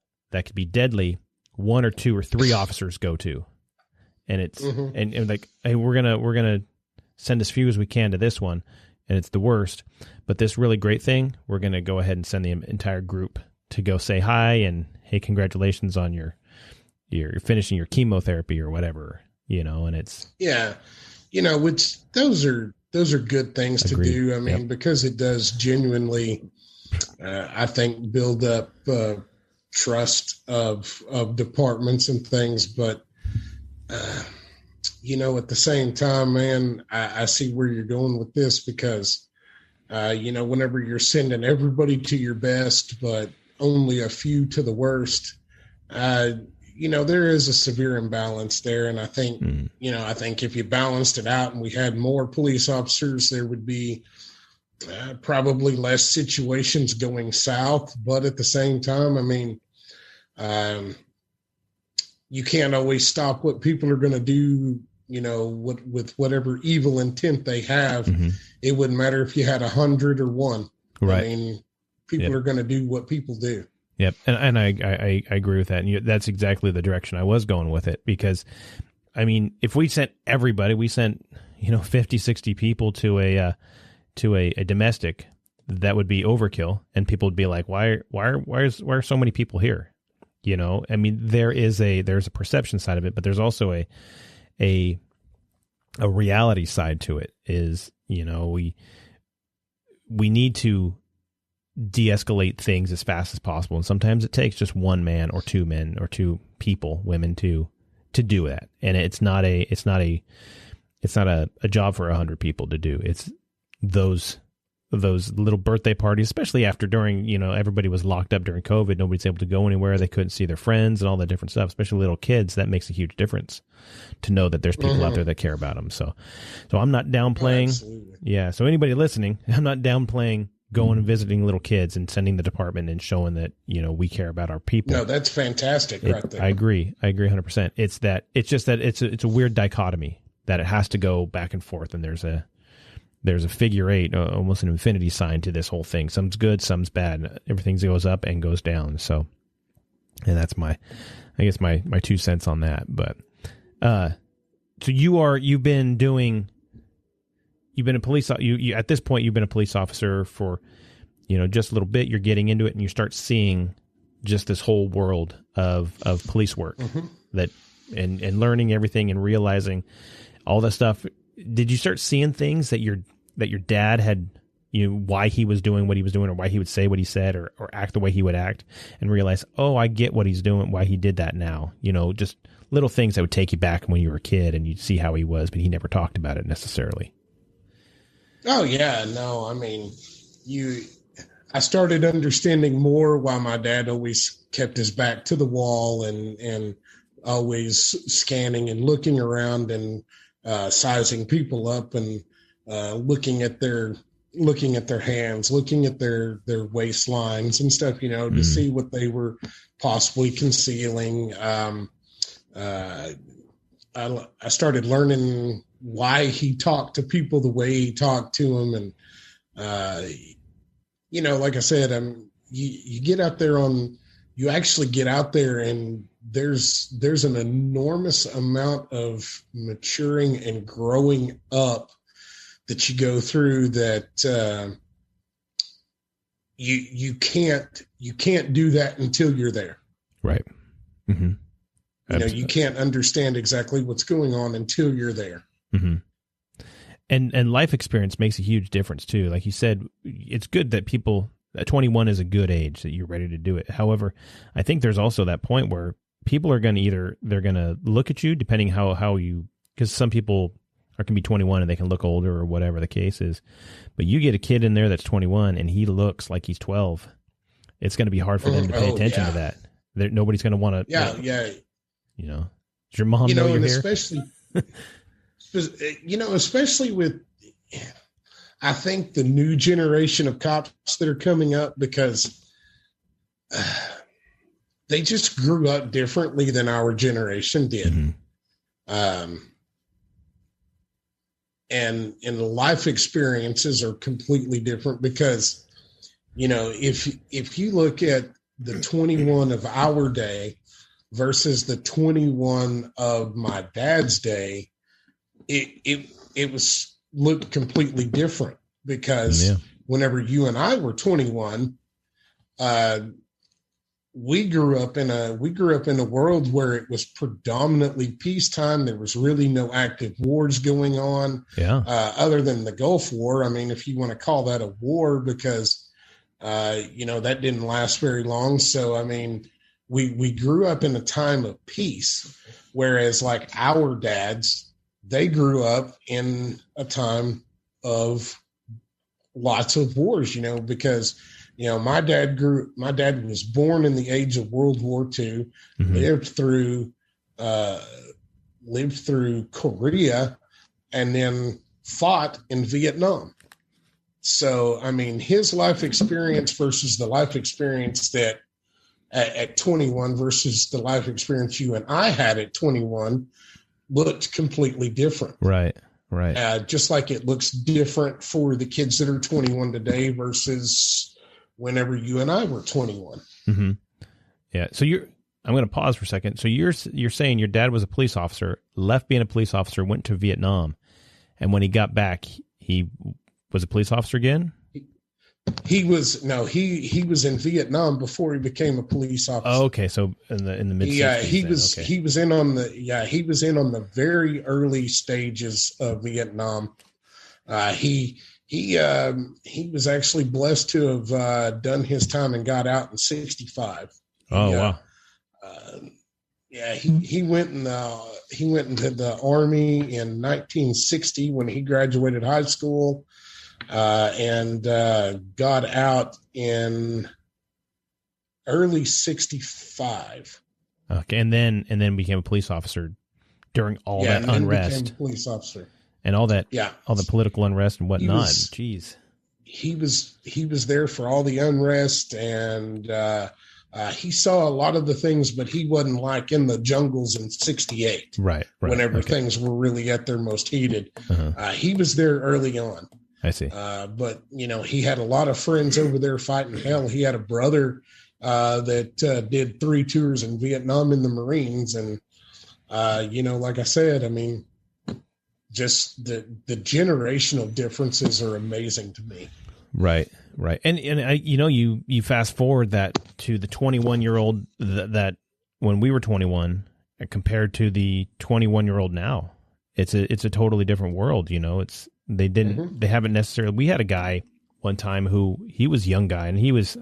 deadly, one or two or three officers go to, and it's and like, hey, we're gonna send as few as we can to this one, and it's the worst, but this really great thing, we're gonna go ahead and send the entire group to go say hi and, hey, congratulations on your finishing your chemotherapy or whatever, and it's which those are good things to do. Because it does genuinely, I think, build up trust of departments and things. But, at the same time, man, I see where you're going with this, because, whenever you're sending everybody to your best, but only a few to the worst, there is a severe imbalance there. And I think, I think if you balanced it out and we had more police officers, there would be Probably less situations going south, but at the same time, I mean, you can't always stop what people are going to do, with whatever evil intent they have. Mm-hmm. It wouldn't matter if you had 100 or one. Right. I mean, people are going to do what people do. Yep. And I agree with that. And that's exactly the direction I was going with it, because I mean, if we sent everybody, we sent, 50, 60 people to a domestic, that would be overkill. And people would be like, why are so many people here? I mean, there's a perception side of it, but there's also a reality side to it. Is, we need to de-escalate things as fast as possible. And sometimes it takes just one man or two men or two people, women to do that. And it's not a job for 100 people to do. It's those little birthday parties, especially during, everybody was locked up during COVID. Nobody's able to go anywhere. They couldn't see their friends and all that different stuff, especially little kids. That makes a huge difference to know that there's people out there that care about them. So I'm not downplaying. Oh, yeah. So anybody listening, I'm not downplaying going and visiting little kids and sending the department and showing that, we care about our people. No, that's fantastic right there. I agree 100%. It's just that it's a weird dichotomy that it has to go back and forth. And there's a figure eight, almost an infinity sign to this whole thing. Some's good, some's bad. Everything goes up and goes down. So, and that's my 2 cents on that. But, so you've been a police, you at this point, you've been a police officer for, just a little bit. You're getting into it and you start seeing just this whole world of police work that, and learning everything and realizing all that stuff. Did you start seeing things that your dad had, why he was doing what he was doing, or why he would say what he said, or act the way he would act, and realize, oh, I get what he's doing, why he did that now, just little things that would take you back when you were a kid and you'd see how he was, but he never talked about it necessarily. Oh yeah, no, I mean, I started understanding more why my dad always kept his back to the wall and always scanning and looking around and sizing people up and looking at their hands, looking at their waistlines and stuff, to see what they were possibly concealing. I started learning why he talked to people the way he talked to them. And, like I said, you get out there you actually get out there and there's an enormous amount of maturing and growing up that you go through that, you can't do that until you're there. Right. Mm-hmm. You can't understand exactly what's going on until you're there. Mm-hmm. And life experience makes a huge difference too. Like you said, it's good that 21 is a good age that you're ready to do it. However, I think there's also that point where people are going to they're going to look at you depending how you, because some people can be 21 and they can look older or whatever the case is. But you get a kid in there that's 21 and he looks like he's 12. It's going to be hard for them to pay attention to that. Nobody's going to want to. Yeah. Does your mom know you're and here? especially with, I think the new generation of cops that are coming up, because they just grew up differently than our generation did. Mm-hmm. And the life experiences are completely different because, if you look at the 21 of our day versus the 21 of my dad's day, it was looked completely different because whenever you and I were 21, we grew up in a world where it was predominantly peacetime. There was really no active wars going on, other than the Gulf War. I mean, if you want to call that a war, because that didn't last very long. So, I mean, we grew up in a time of peace, whereas like our dads, they grew up in a time of lots of wars, because my dad was born in the age of World War II, lived through Korea, and then fought in Vietnam. So, I mean, his life experience versus the life experience that at 21 versus the life experience you and I had at 21 looked completely different. Right. Just like it looks different for the kids that are 21 today versus whenever you and I were 21. Mm-hmm. Yeah. So I'm going to pause for a second. So you're saying your dad was a police officer, left being a police officer, went to Vietnam, and when he got back, he was a police officer again? He was in Vietnam before he became a police officer. Oh, okay. So in the mid 60s. Yeah, he was in on the very early stages of Vietnam. He was actually blessed to have done his time and got out in 65. Oh, wow. He went into the Army in 1960 when he graduated high school, and got out in early 65. Okay, and then became a police officer during all that unrest. Became a police officer. And all that, all the political unrest and whatnot. Jeez. He was there for all the unrest, and he saw a lot of the things, but he wasn't like in the jungles in 68. Right. Whenever things were really at their most heated. Uh-huh. He was there early on. I see. But, he had a lot of friends over there fighting hell. He had a brother that did 3 tours in Vietnam in the Marines. And, like I said, I mean, just the generational differences are amazing to me. Right. And you fast forward that to the 21-year-old that when we were 21 compared to the 21-year-old now, it's a totally different world. They haven't necessarily, we had a guy one time who he was a young guy and he was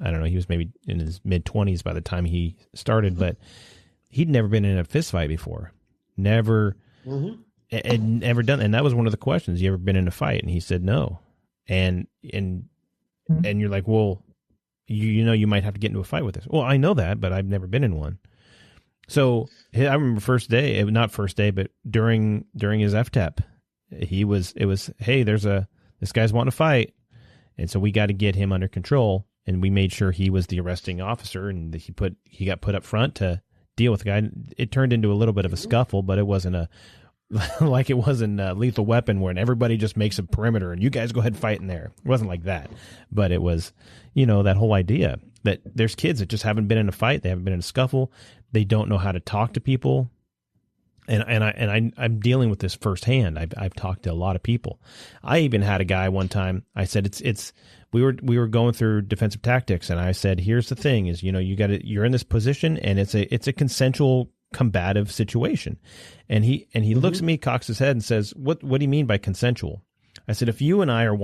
maybe in his mid 20s by the time he started, but he'd never been in a fist fight before. Never, and never done. And that was one of the questions. You ever been in a fight? And he said, no. And you're like, well, you might have to get into a fight with this. Well, I know that, but I've never been in one. So I remember not first day, but during his FTEP, it was, hey, this guy's wanting to fight. And so we got to get him under control. And we made sure he was the arresting officer, and he got put up front to deal with the guy. It turned into a little bit of a scuffle, but it wasn't like it wasn't a Lethal Weapon where everybody just makes a perimeter and you guys go ahead and fight in there. It wasn't like that, but it was, that whole idea that there's kids that just haven't been in a fight. They haven't been in a scuffle. They don't know how to talk to people. And I'm dealing with this firsthand. I've talked to a lot of people. I even had a guy one time. I said we were going through defensive tactics, and I said, here's the thing: is you're in this position, and it's a consensual combative situation. And he looks at me, cocks his head, and says, "What do you mean by consensual?" I said, "If you and I are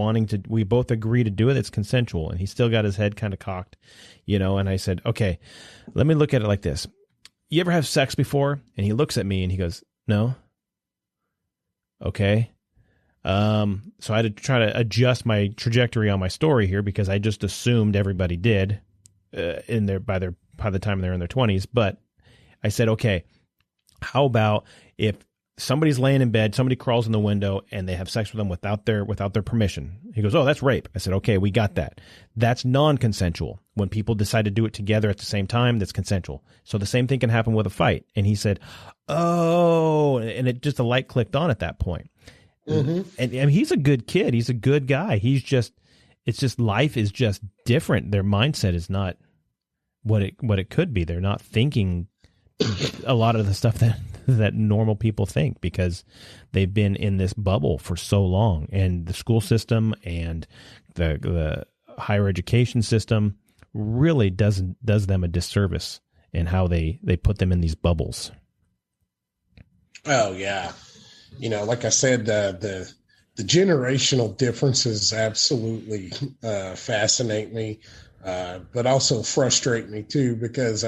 we both agree to do it, it's consensual." And he still got his head kind of cocked, And I said, "Okay, let me look at it like this. You ever have sex before?" And he looks at me and he goes, "No." Okay. So I had to try to adjust my trajectory on my story here because I just assumed everybody did by the time they're in their 20s. But I said, okay, how about if somebody's laying in bed, somebody crawls in the window and they have sex with them without their permission? He goes, "Oh, that's rape." I said, "Okay, we got that. That's non-consensual. When people decide to do it together at the same time, that's consensual. So the same thing can happen with a fight." And he said, "Oh," and it just, a light clicked on at that point. And he's a good kid. He's a good guy. It's just life is just different. Their mindset is not what it could be. They're not thinking a lot of the stuff that normal people think because they've been in this bubble for so long, and the school system and the higher education system really does them a disservice in how they put them in these bubbles. Oh yeah. Like I said, the generational differences absolutely fascinate me, but also frustrate me too, because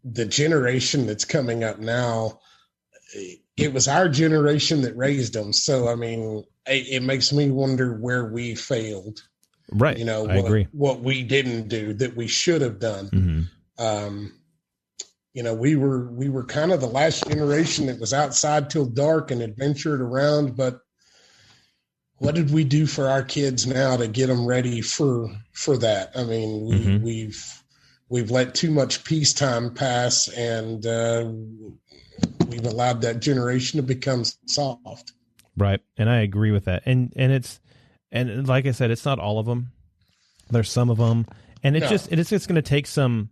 the generation that's coming up now, it was our generation that raised them. So, it makes me wonder where we failed. Right. I agree. What we didn't do that we should have done. We were kind of the last generation that was outside till dark and adventured around, but what did we do for our kids now to get them ready for that? I mean, we've let too much peacetime pass, and we've allowed that generation to become soft. Right. And I agree with that. And like I said, it's not all of them. There's some of them, and it's just going to take some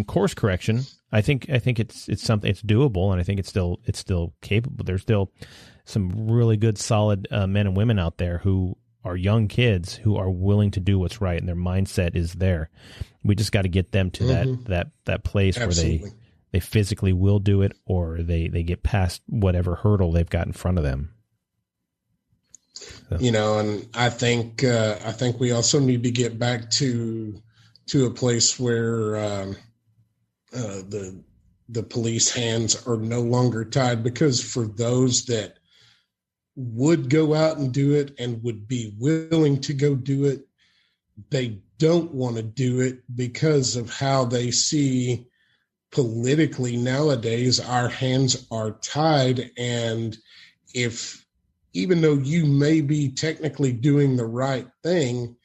course correction. I think it's something, it's doable, and I think it's still capable. There's still some really good, solid men and women out there who are young kids who are willing to do what's right, and their mindset is there. We just got to get them to that place Absolutely. where they physically will do it, or they get past whatever hurdle they've got in front of them. So. And I think we also need to get back to a place where the police hands are no longer tied, because for those that would go out and do it and would be willing to go do it, they don't want to do it because of how they see politically nowadays our hands are tied. And even though you may be technically doing the right thing,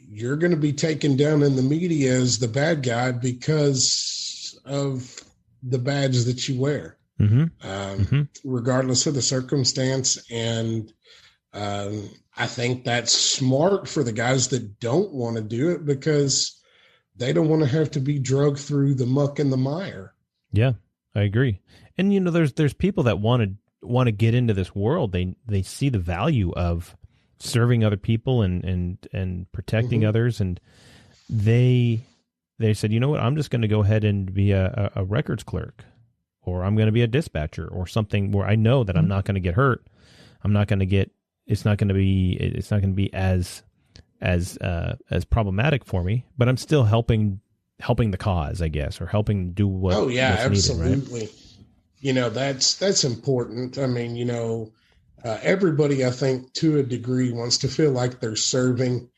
you're going to be taken down in the media as the bad guy because of the badge that you wear, regardless of the circumstance. And I think that's smart for the guys that don't want to do it, because they don't want to have to be drugged through the muck and the mire. Yeah, I agree. And there's people that want to get into this world. They see the value of serving other people and protecting others, and they said, you know what, I'm just going to go ahead and be a records clerk, or I'm going to be a dispatcher, or something where I know that I'm not going to get hurt. It's not going to be as problematic for me, but I'm still helping the cause, I guess, or helping do what. Oh yeah, what's absolutely. Needed, right? That's important. I mean, everybody, I think, to a degree, wants to feel like they're serving.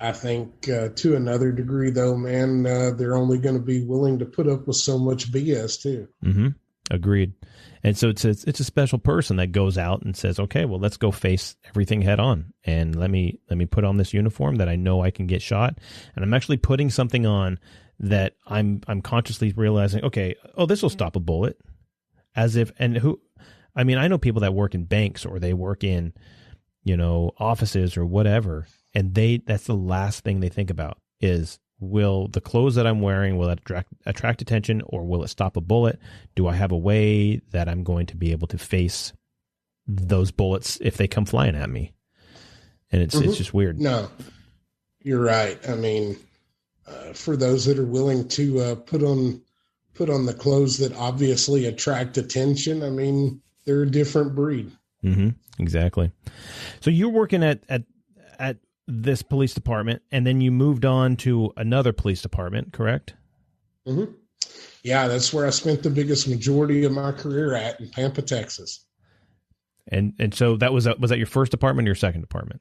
I think to another degree, though, man, they're only going to be willing to put up with so much BS too. Mm-hmm. Agreed. And so it's a special person that goes out and says, okay, well, let's go face everything head on, and let me put on this uniform that I know I can get shot, and I'm actually putting something on that I'm consciously realizing, okay, this will stop a bullet. I know people that work in banks, or they work in, offices or whatever, and that's the last thing they think about is, will the clothes that I'm wearing, will it attract attention, or will it stop a bullet? Do I have a way that I'm going to be able to face those bullets if they come flying at me? And it's just weird. No, you're right. I mean, for those that are willing to put on the clothes that obviously attract attention, I mean, they're a different breed. Mm-hmm. Exactly. So you're working at this police department, and then you moved on to another police department, correct? Mm-hmm. Yeah, that's where I spent the biggest majority of my career at, in Pampa, Texas. And so was that your first department or your second department?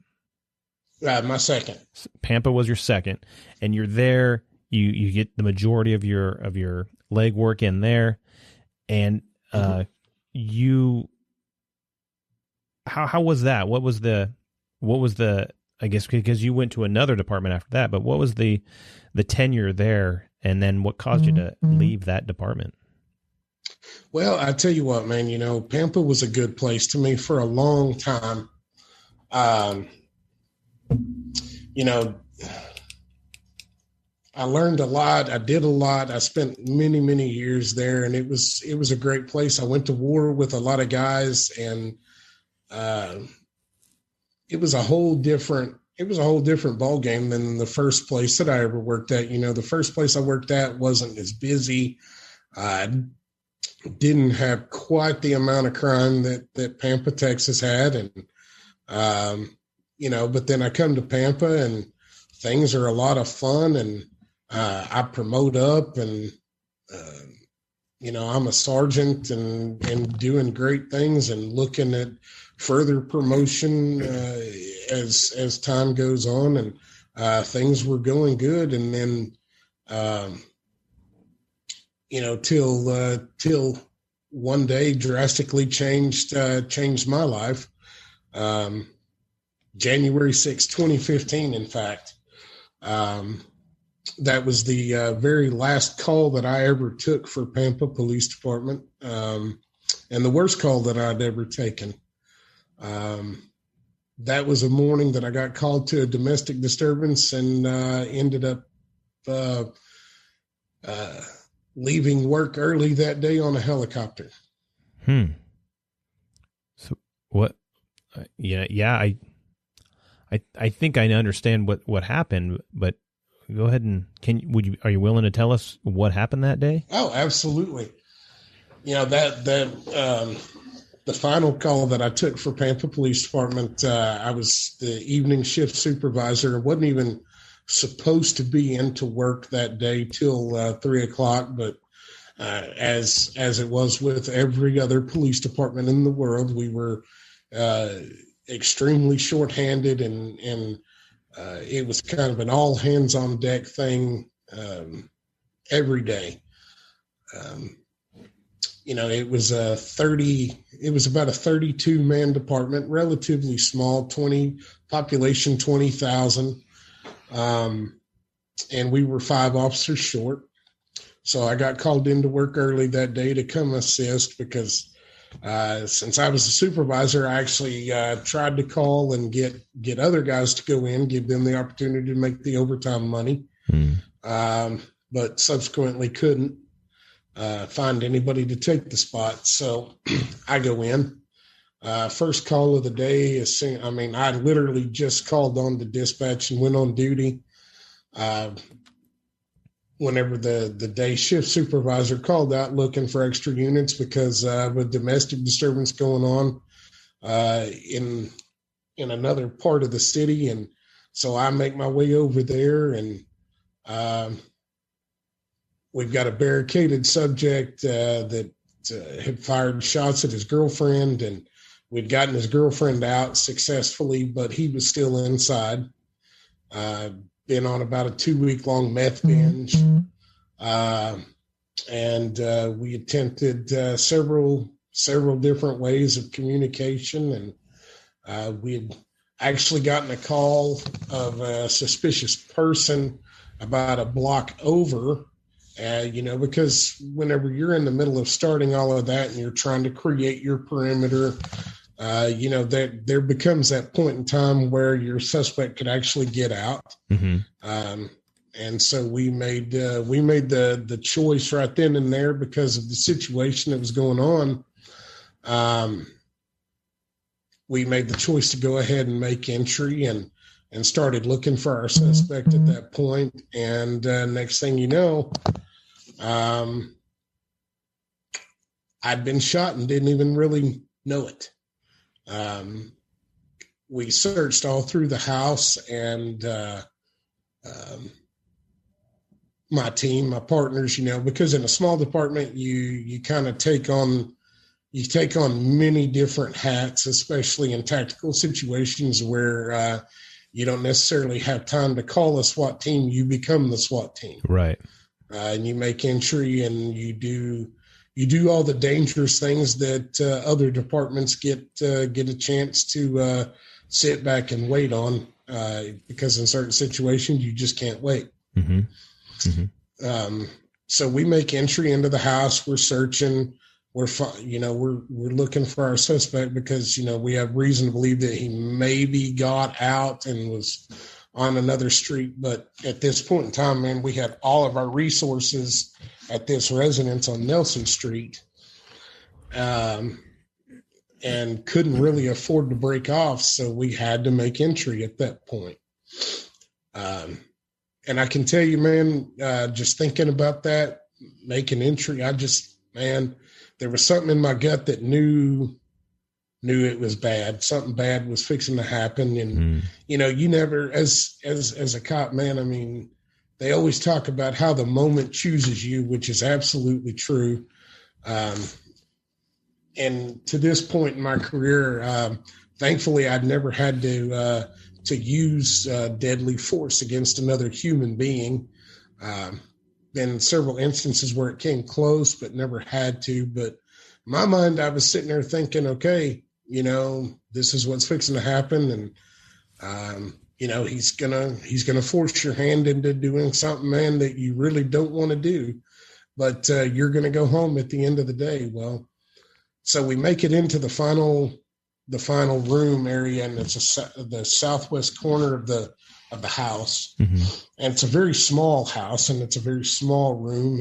My second. Pampa was your second, and you're there. You get the majority of your leg work in there, and how was that? What was the I guess because you went to another department after that, but what was the tenure there, and then what caused you to leave that department? Well, I tell you what, man, Pampa was a good place to me for a long time. I learned a lot. I did a lot. I spent many, many years there, and it was a great place. I went to war with a lot of guys, and it was a whole different ball game than the first place that I ever worked at. The first place I worked at wasn't as busy. I didn't have quite the amount of crime that Pampa, Texas had. And, but then I come to Pampa and things are a lot of fun, and I promote up, and, I'm a sergeant and doing great things and looking at further promotion as time goes on, and things were going good. And then, till one day drastically changed my life. January 6, 2015, in fact. That was the very last call that I ever took for Pampa Police Department, and the worst call that I'd ever taken. That was a morning that I got called to a domestic disturbance and ended up leaving work early that day on a helicopter. So what? I think I understand what happened, but go ahead and are you willing to tell us what happened that day? Oh, absolutely. The final call that I took for Pampa Police Department, I was the evening shift supervisor. I wasn't even supposed to be into work that day till 3:00, but as it was with every other police department in the world, we were extremely shorthanded, and it was kind of an all hands on deck thing every day. It was about a 32 man department, relatively small, population 20,000. And we were 5 officers short. So I got called into work early that day to come assist because since I was a supervisor, I actually tried to call and get other guys to go in, give them the opportunity to make the overtime money, but subsequently couldn't find anybody to take the spot. So I go in. First call of the day I literally just called on the dispatch and went on duty. Whenever the day shift supervisor called out looking for extra units because of a domestic disturbance going on in another part of the city. And so I make my way over there, and we've got a barricaded subject that had fired shots at his girlfriend, and we'd gotten his girlfriend out successfully, but he was still inside. Been on about a 2-week-long meth binge. And we attempted several different ways of communication. And we had actually gotten a call of a suspicious person about a block over, because whenever you're in the middle of starting all of that and you're trying to create your perimeter, there becomes that point in time where your suspect could actually get out. And so we made the choice right then and there because of the situation that was going on. We made the choice to go ahead and make entry and started looking for our suspect at that point. And next thing you know, I'd been shot and didn't even really know it. We searched all through the house, and my team, my partners, because in a small department, you kind of take on many different hats, especially in tactical situations where you don't necessarily have time to call a SWAT team. You become the SWAT team. Right. And you make entry, and you do all the dangerous things that other departments get a chance to sit back and wait on, because in certain situations you just can't wait. So we make entry into the house. We're searching. We're looking for our suspect because we have reason to believe that he maybe got out and was on another street. But at this point in time, man, we had all of our resources at this residence on Nelson Street, and couldn't really afford to break off. So we had to make entry at that point. And I can tell you, man, just thinking about that, making entry, there was something in my gut that knew it was bad. Something bad was fixing to happen. And, you never, as a cop, man, they always talk about how the moment chooses you, which is absolutely true. And to this point in my career, thankfully, I'd never had to use deadly force against another human being. Been several instances where it came close, but never had to. But my mind, I was sitting there thinking, okay, this is what's fixing to happen. And, he's gonna force your hand into doing something, man, that you really don't want to do, but you're going to go home at the end of the day. Well, so we make it into the final room area, and it's the southwest corner of the house. Mm-hmm. And it's a very small house, and it's a very small room.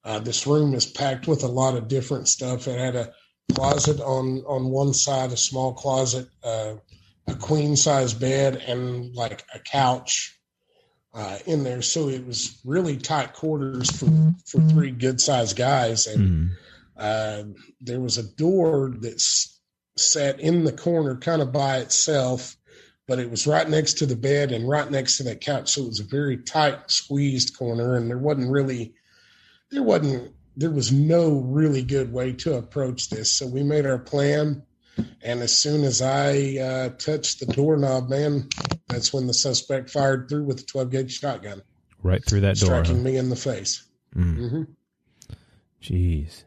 And this room is packed with a lot of different stuff. It had a closet on one side, a small closet, a queen size bed, and like a couch in there. So it was really tight quarters for three good sized guys. And there was a door that's sat in the corner kind of by itself, but it was right next to the bed and right next to that couch. So it was a very tight squeezed corner, and there was no really good way to approach this. So we made our plan. And as soon as I touched the doorknob, man, that's when the suspect fired through with a 12-gauge shotgun. Right through that door. Striking me in the face. Mm-hmm. Jeez.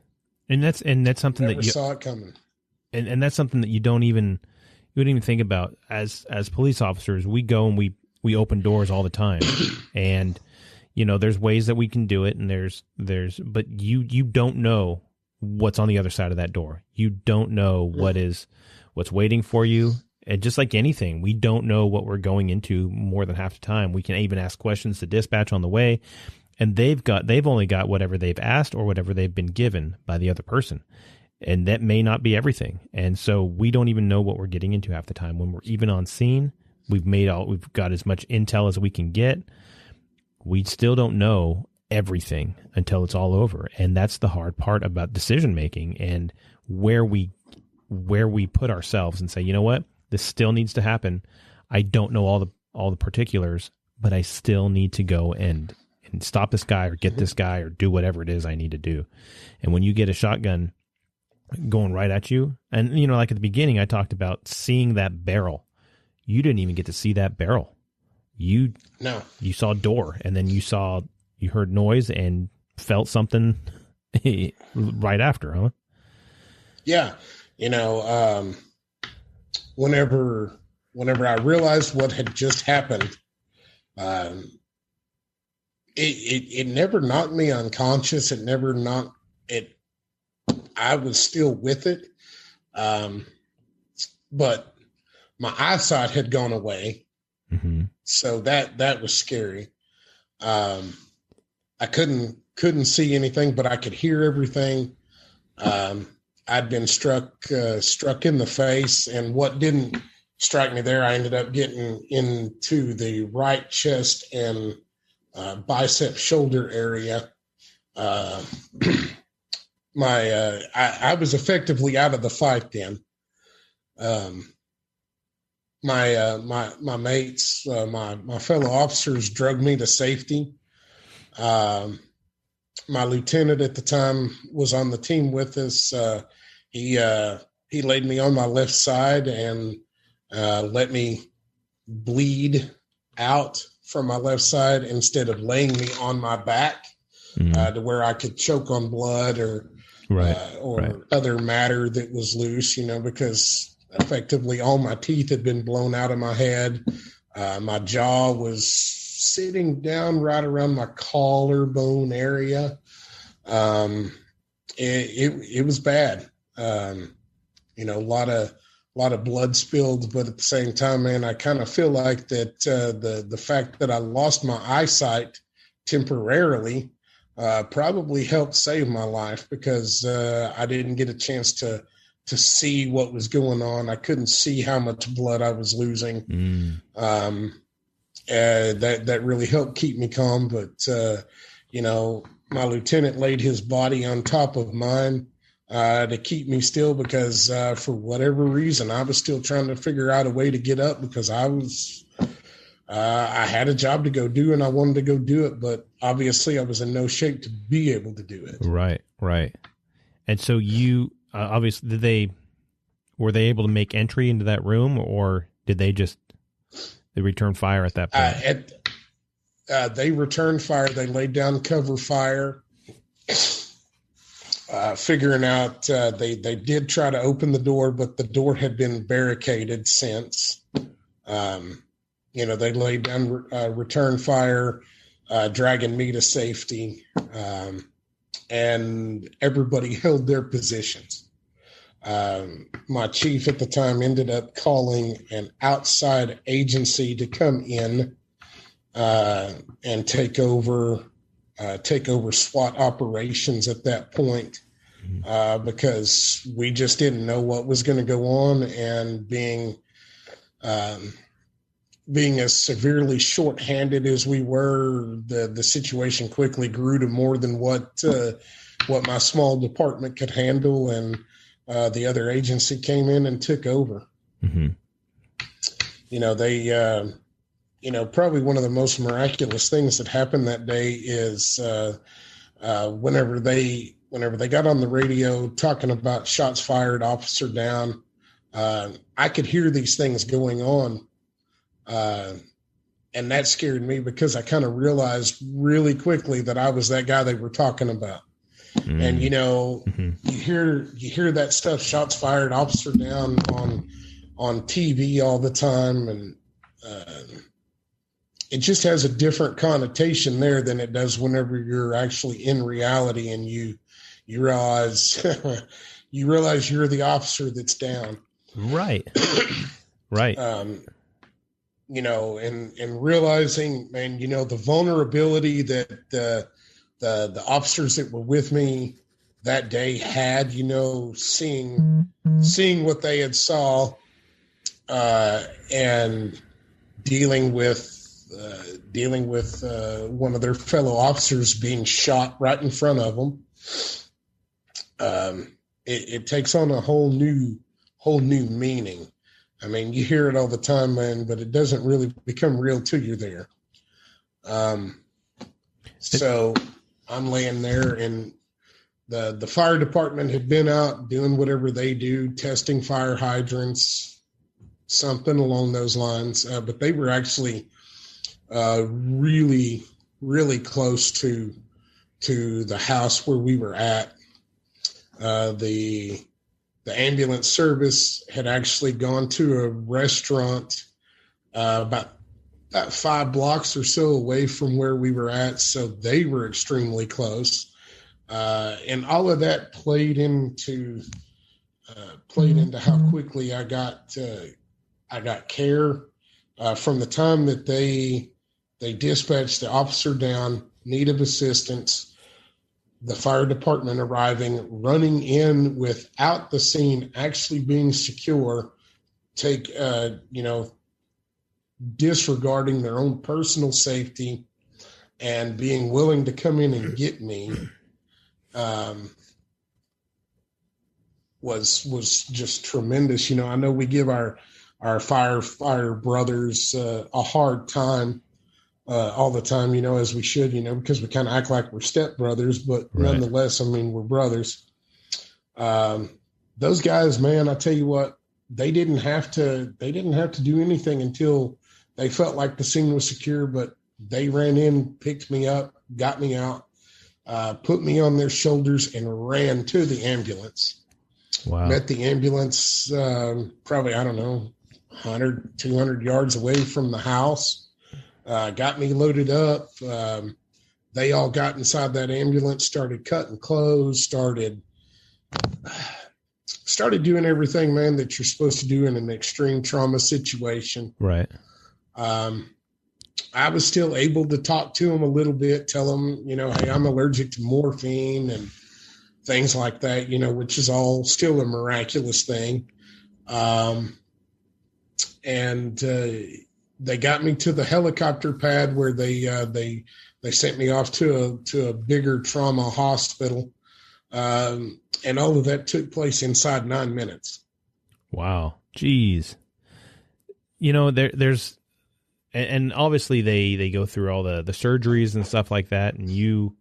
And that's something Never that you saw it coming. And that's something that you don't even think about as police officers. We go and we open doors all the time. And there's ways that we can do it, and but you don't know what's on the other side of that door. You don't know what's waiting for you. And just like anything, we don't know what we're going into more than half the time. We can even ask questions to dispatch on the way, and they've only got whatever they've asked or whatever they've been given by the other person. And that may not be everything. And so we don't even know what we're getting into half the time. When we're even on scene, we've got as much intel as we can get. We still don't know everything until it's all over. And that's the hard part about decision making, and where we put ourselves and say, you know what, this still needs to happen. I don't know all the particulars, but I still need to go and stop this guy or get this guy or do whatever it is I need to do. And when you get a shotgun going right at you, and like at the beginning, I talked about seeing that barrel. You didn't even get to see that barrel. You saw a door, and then you heard noise and felt something right after, huh? Yeah. Whenever I realized what had just happened, it never knocked me unconscious. I was still with it. But my eyesight had gone away. Mm-hmm. So that was scary. I couldn't see anything, but I could hear everything. I'd been struck in the face, and what didn't strike me there, I ended up getting into the right chest and bicep shoulder area. I was effectively out of the fight then. My mates, my fellow officers drug me to safety. My lieutenant at the time was on the team with us. He laid me on my left side and let me bleed out from my left side instead of laying me on my back to where I could choke on blood or other matter that was loose, because effectively all my teeth had been blown out of my head. My jaw was sitting down right around my collarbone area. It was bad. A lot of blood spilled, but at the same time, man, I kind of feel like that the fact that I lost my eyesight temporarily probably helped save my life, because I didn't get a chance to see what was going on. I couldn't see how much blood I was losing. That really helped keep me calm. But, my lieutenant laid his body on top of mine to keep me still, because for whatever reason, I was still trying to figure out a way to get up, because I had a job to go do and I wanted to go do it, but obviously I was in no shape to be able to do it. Right. And so you, obviously, were they able to make entry into that room, or did they return fire at that point? They returned fire. They laid down cover fire. figuring out they did try to open the door, but the door had been barricaded since. They laid down return fire, dragging me to safety, and everybody held their positions. My chief at the time ended up calling an outside agency to come in and take over SWAT operations at that point, because we just didn't know what was going to go on, and being as severely shorthanded as we were, the situation quickly grew to more than what my small department could handle, and the other agency came in and took over. Mm-hmm. Probably one of the most miraculous things that happened that day is whenever they got on the radio talking about shots fired, officer down, I could hear these things going on. And that scared me because I kind of realized really quickly that I was that guy they were talking about. Mm-hmm. And, you hear that stuff, shots fired, officer down on TV all the time. And, it just has a different connotation there than it does whenever you're actually in reality and you realize, you're the officer that's down. Right. Right. And realizing, man, the vulnerability that the officers that were with me that day had, seeing what they had saw, and dealing with one of their fellow officers being shot right in front of them. It takes on a whole new meaning. I mean, you hear it all the time, man, but it doesn't really become real till you're there. So I'm laying there, and the fire department had been out doing whatever they do, testing fire hydrants, something along those lines. But they were actually really, really close to the house where we were at. The ambulance service had actually gone to a restaurant about 5 blocks or so away from where we were at, so they were extremely close. And all of that played into how quickly I got care from the time that they dispatched the officer down, need of assistance, the fire department arriving, running in without the scene actually being secure, disregarding their own personal safety and being willing to come in and get me, was just tremendous. I know we give our firefighter brothers a hard time all the time, as we should, because we kind of act like we're stepbrothers, but right. Nonetheless, I mean, we're brothers. Those guys, man, I tell you what, they didn't have to do anything until they felt like the scene was secure, but they ran in, picked me up, got me out, put me on their shoulders, and ran to the ambulance. Wow. Met the ambulance, probably, 100, 200 yards away from the house. Got me loaded up. They all got inside that ambulance, started cutting clothes, started doing everything, man, that you're supposed to do in an extreme trauma situation. Right. I was still able to talk to them a little bit, tell them, hey, I'm allergic to morphine and things like that, which is all still a miraculous thing. They got me to the helicopter pad where they sent me off to a bigger trauma hospital. And all of that took place inside 9 minutes. Wow. Jeez. There's, and obviously they go through all the surgeries and stuff like that. And you,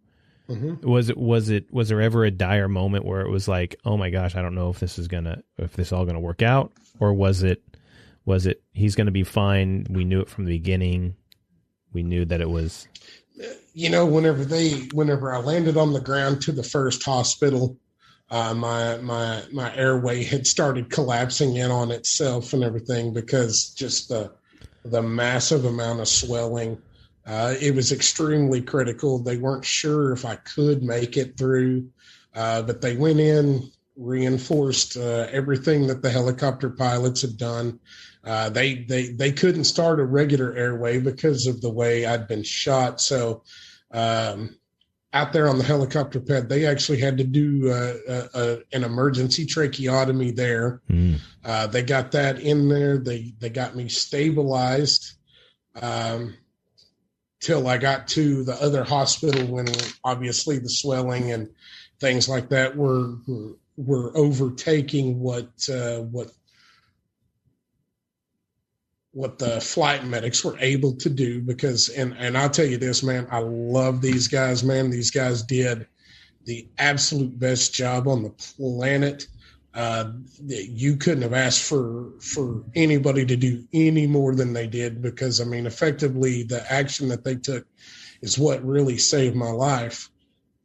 mm-hmm. was there ever a dire moment where it was like, oh my gosh, I don't know if this is all going to work out, or was it he's going to be fine? We knew it from the beginning. We knew that it was, whenever I landed on the ground to the first hospital, my airway had started collapsing in on itself and everything, because just the massive amount of swelling. It was extremely critical. They weren't sure if I could make it through, but they went in, reinforced everything that the helicopter pilots had done. They couldn't start a regular airway because of the way I'd been shot. So out there on the helicopter pad, they actually had to do an emergency tracheotomy there. They got that in there. They got me stabilized till I got to the other hospital, when obviously the swelling and things like that were overtaking what the flight medics were able to do. Because, and I'll tell you this, man, I love these guys, man. These guys did the absolute best job on the planet. You couldn't have asked for anybody to do any more than they did, because, I mean, effectively the action that they took is what really saved my life.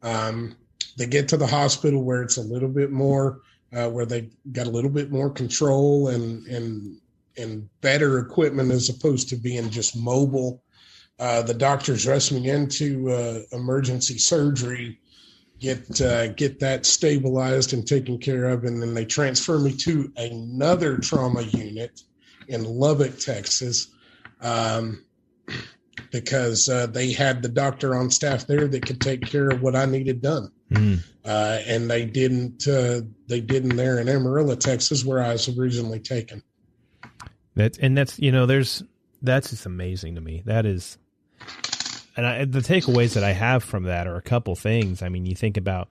They get to the hospital where it's a little bit more, where they got a little bit more control and better equipment, as opposed to being just mobile. The doctors rush me into emergency surgery, get that stabilized and taken care of, and then they transfer me to another trauma unit in Lubbock, Texas, because they had the doctor on staff there that could take care of what I needed done. And they didn't there in Amarillo, Texas, where I was originally taken. That's just amazing to me. That is, and the takeaways that I have from that are a couple things. I mean, you think about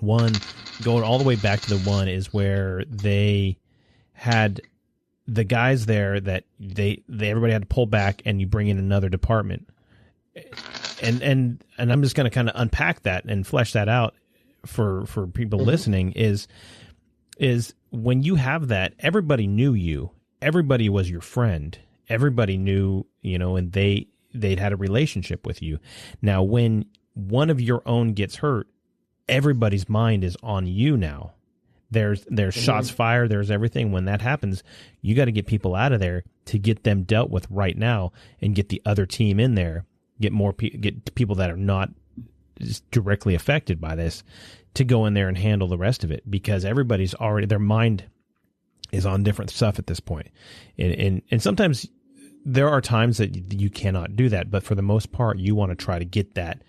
one, going all the way back to the one is where they had the guys there that they everybody had to pull back, and you bring in another department. And I'm just going to kind of unpack that and flesh that out for people listening is when you have that, everybody knew you. Everybody was your friend. Everybody knew, and they'd had a relationship with you. Now, when one of your own gets hurt, everybody's mind is on you now. There's shots fired. There's everything. When that happens, you got to get people out of there to get them dealt with right now, and get the other team in there. Get people that are not directly affected by this to go in there and handle the rest of it, because everybody's already, their mind is on different stuff at this point. And sometimes there are times that you cannot do that, but for the most part, you want to try to get that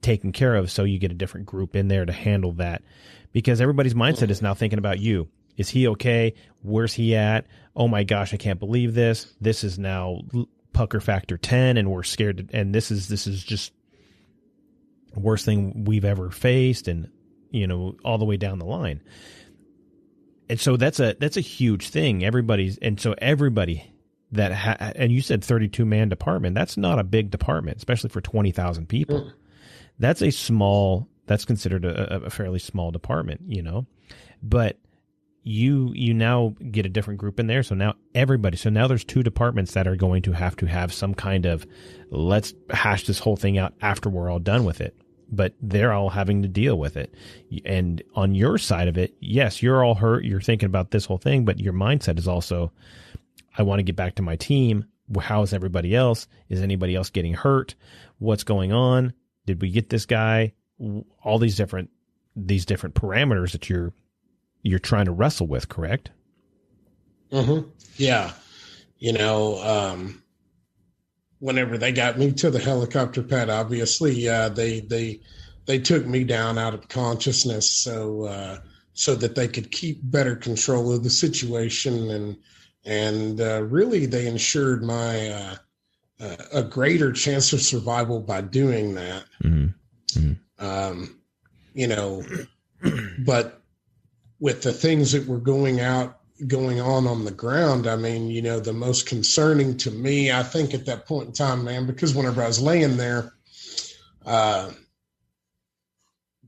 taken care of. So you get a different group in there to handle that, because everybody's mindset is now thinking about you. Is he okay? Where's he at? Oh my gosh, I can't believe this. This is now pucker factor 10, and we're scared. And this is just the worst thing we've ever faced. And, all the way down the line. And so that's a huge thing. Everybody that and you said 32-man department, that's not a big department, especially for 20,000 people. That's considered a fairly small department, but you now get a different group in there. So now there's two departments that are going to have some kind of, let's hash this whole thing out after we're all done with it. But they're all having to deal with it. And on your side of it, yes, you're all hurt. You're thinking about this whole thing, but your mindset is also, I want to get back to my team. How is everybody else? Is anybody else getting hurt? What's going on? Did we get this guy? All these different parameters that you're trying to wrestle with, correct? Mm-hmm. Yeah. Whenever they got me to the helicopter pad, obviously, they took me down out of consciousness so that they could keep better control of the situation, and really they ensured my a greater chance of survival by doing that. Mm-hmm. But with the things that were going on the ground, I mean, the most concerning to me, I think at that point in time, man, because whenever I was laying there, the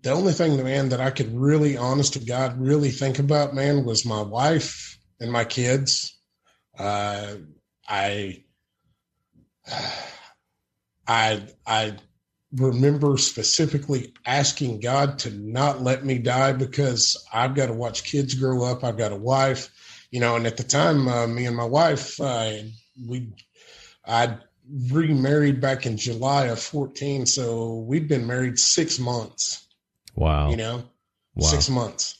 only thing, man, that I could really, honest to God, really think about, man, was my wife and my kids. I remember specifically asking God to not let me die because I've got to watch kids grow up. I've got a wife, and at the time, me and my wife, I remarried back in July of 14. So we'd been married 6 months. Wow. Wow. 6 months.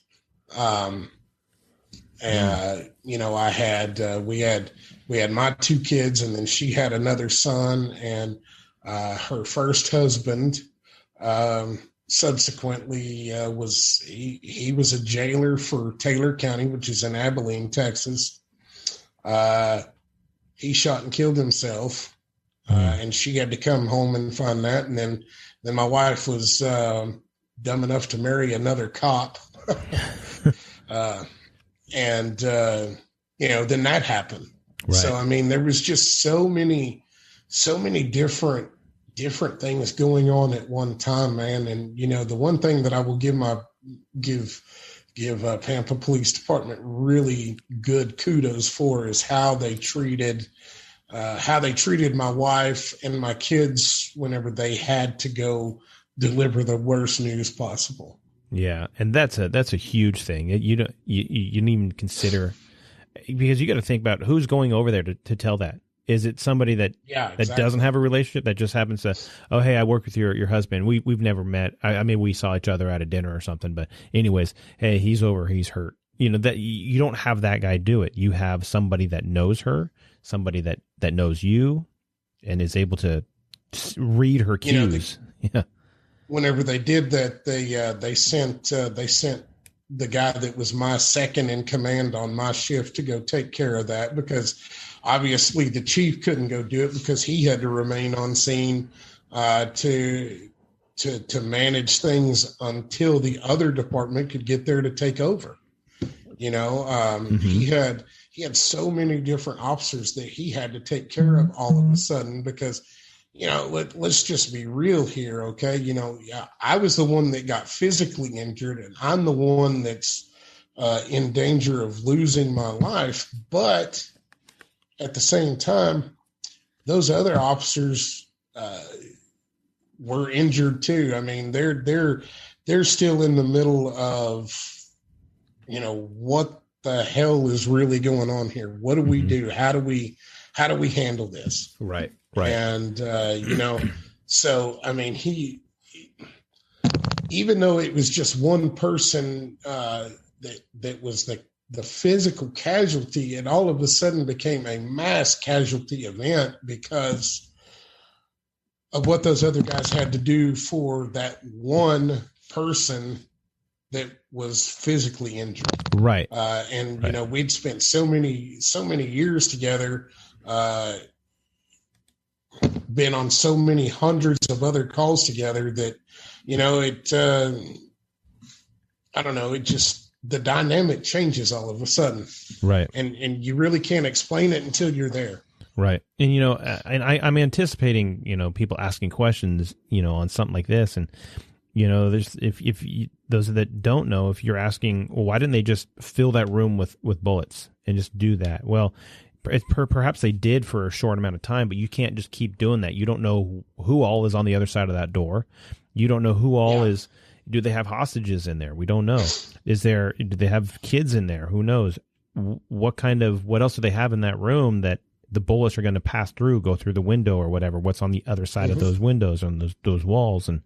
We had my 2 kids, and then she had another son, and her first husband subsequently was a jailer for Taylor County, which is in Abilene, Texas. He shot and killed himself, and she had to come home and find that. And then my wife was dumb enough to marry another cop. And then that happened. Right. So, I mean, there was just so many different things going on at one time, man. And, the one thing that I will give Pampa Police Department really good kudos for is how they treated my wife and my kids whenever they had to go deliver the worst news possible. Yeah, and that's a huge thing. You didn't even consider, because you got to think about who's going over there to tell that. Is it somebody that doesn't have a relationship, that just happens to, oh, hey, I work with your husband. We've never met. I mean, we saw each other at a dinner or something. But anyways, hey, he's over. He's hurt. That you don't have that guy do it. You have somebody that knows her, somebody that knows you, and is able to read her cues. Yeah. Whenever they did that, they sent the guy that was my second in command on my shift to go take care of that, because obviously the chief couldn't go do it because he had to remain on scene to manage things until the other department could get there to take over. He had so many different officers that he had to take care of all of a sudden because, let's just be real here. Okay. I was the one that got physically injured, and I'm the one that's in danger of losing my life. But at the same time, those other officers were injured too. I mean, they're still in the middle of, what the hell is really going on here? What do we do? How do we handle this? Right. And, so, I mean, he even though it was just one person that was the physical casualty, it all of a sudden became a mass casualty event because of what those other guys had to do for that one person that was physically injured. Right. We'd spent so many years together, been on so many hundreds of other calls together that, I don't know, it just, the dynamic changes all of a sudden. Right. And you really can't explain it until you're there. Right. And, I'm anticipating, people asking questions, on something like this. And, there's, if those that don't know, if you're asking, well, why didn't they just fill that room with bullets and just do that? Well, perhaps they did for a short amount of time, but you can't just keep doing that. You don't know who all is on the other side of that door. You don't know who all is. Do they have hostages in there? We don't know. Do they have kids in there? Who knows? What else do they have in that room that the bullets are going to pass through, go through the window or whatever? What's on the other side of those windows and those walls? And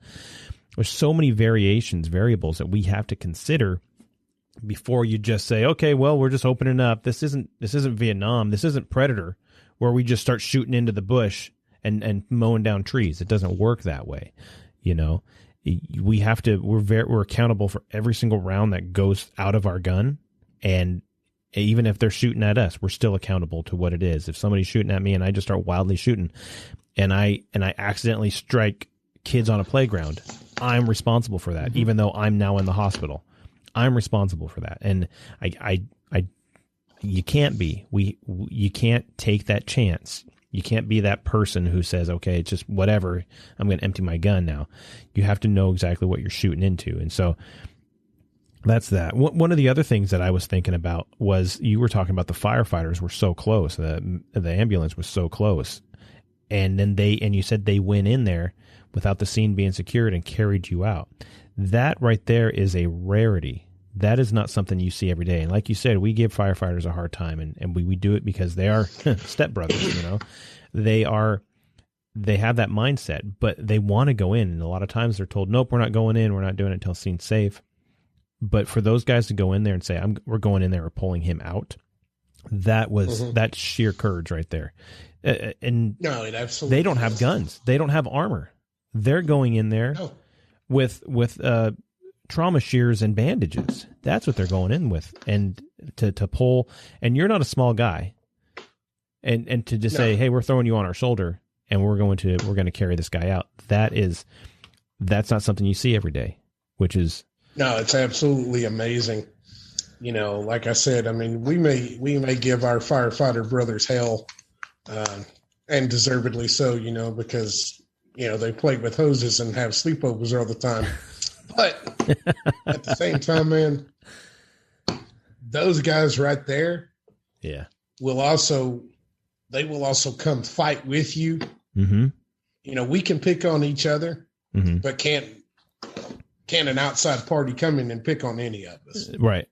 there's so many variables that we have to consider before you just say, okay, well, we're just opening up. This isn't Vietnam. This isn't Predator, where we just start shooting into the bush and mowing down trees. It doesn't work that way. We have to, we're accountable for every single round that goes out of our gun. And even if they're shooting at us, we're still accountable to what it is. If somebody's shooting at me and I just start wildly shooting and I accidentally strike kids on a playground, I'm responsible for that. Even though I'm now in the hospital, I'm responsible for that. And you can't be, you can't take that chance. You can't be that person who says, okay, it's just whatever, I'm going to empty my gun now. You have to know exactly what you're shooting into. And so that's that. One of the other things that I was thinking about was, you were talking about the firefighters were so close. The ambulance was so close. and then you said they went in there without the scene being secured and carried you out. That right there is a rarity. That is not something you see every day. And like you said, we give firefighters a hard time, and we do it because they are stepbrothers, you know. They have that mindset, but they want to go in. And a lot of times they're told, nope, we're not going in. We're not doing it until scene's safe. But for those guys to go in there and say, we're going in there, we're pulling him out, that's sheer courage right there. And no, it absolutely they don't have guns. They don't have armor. They're going in there with trauma shears and bandages. That's what they're going in with. And to pull, and you're not a small guy. And to just say, hey, we're throwing you on our shoulder and we're going to carry this guy out. That's not something you see every day, which is. No, it's absolutely amazing. You know, like I said, I mean, we may give our firefighter brothers hell, and deservedly so, you know, because, you know, they play with hoses and have sleepovers all the time. But at the same time, man, those guys right there, will also come fight with you. Mm-hmm. You know, we can pick on each other, but can't an outside party come in and pick on any of us? Right.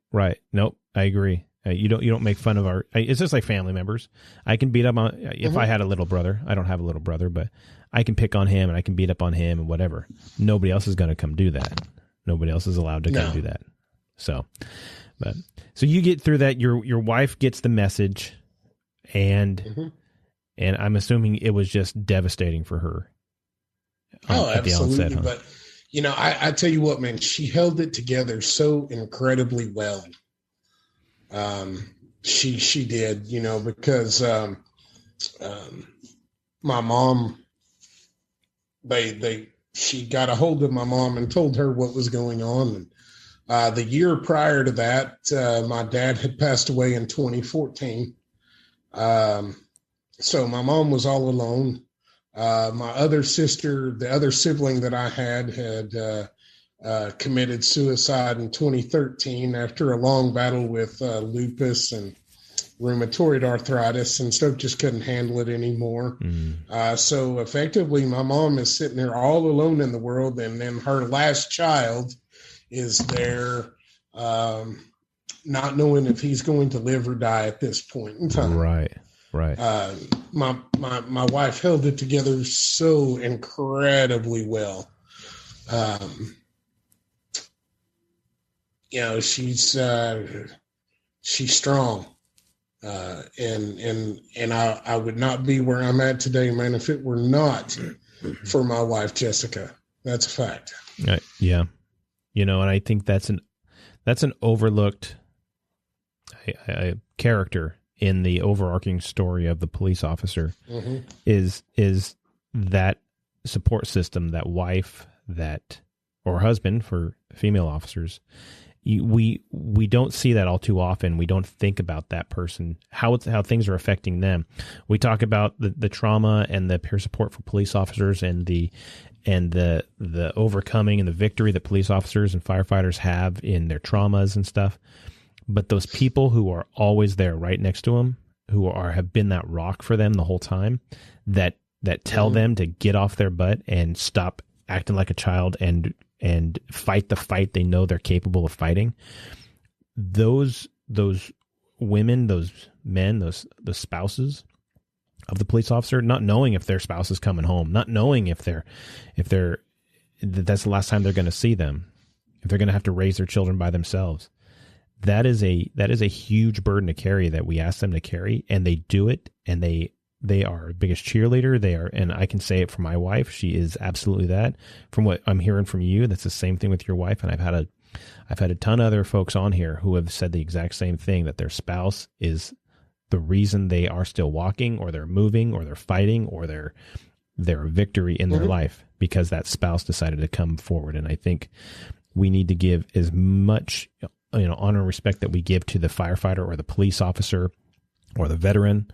Nope, I agree. You don't make fun of it's just like family members. I can beat up on, if I had a little brother, I don't have a little brother, but I can pick on him and I can beat up on him and whatever. Nobody else is going to come do that. Nobody else is allowed to come do that. So you get through that. Your wife gets the message, and I'm assuming it was just devastating for her. Absolutely. The onset, huh? But you know, I tell you what, man, she held it together so incredibly well. She did, you know, because my mom, she got a hold of my mom and told her what was going on. And the year prior to that, my dad had passed away in 2014. So my mom was all alone. My other sister, the other sibling that I had committed suicide in 2013 after a long battle with lupus and rheumatoid arthritis, and stuff just couldn't handle it anymore. So effectively, my mom is sitting there all alone in the world, and then her last child is there, not knowing if he's going to live or die at this point in time. Right. My wife held it together so incredibly well. You know, she's strong. And I would not be where I'm at today, man, if it were not for my wife, Jessica. That's a fact. Yeah. You know, and I think that's an overlooked character in the overarching story of the police officer, is that support system, that wife, or husband for female officers. We don't see that all too often. We don't think about that person, how things are affecting them. We talk about the trauma and the peer support for police officers and the overcoming and the victory that police officers and firefighters have in their traumas and stuff. But those people who are always there right next to them, who have been that rock for them the whole time, that tell them to get off their butt and stop acting like a child and fight the fight they know they're capable of fighting. Those women, those men, those spouses of the police officer, not knowing if their spouse is coming home, not knowing if that's the last time they're going to see them, if they're going to have to raise their children by themselves. That is a huge burden to carry that we ask them to carry, and they do it, and they are our biggest cheerleader. They are, and I can say it for my wife. She is absolutely that. From what I'm hearing from you, that's the same thing with your wife. And I've had a ton of other folks on here who have said the exact same thing, that their spouse is the reason they are still walking, or they're moving, or they're fighting, or their victory in their life, because that spouse decided to come forward. And I think we need to give as much, honor and respect that we give to the firefighter or the police officer or the veteran,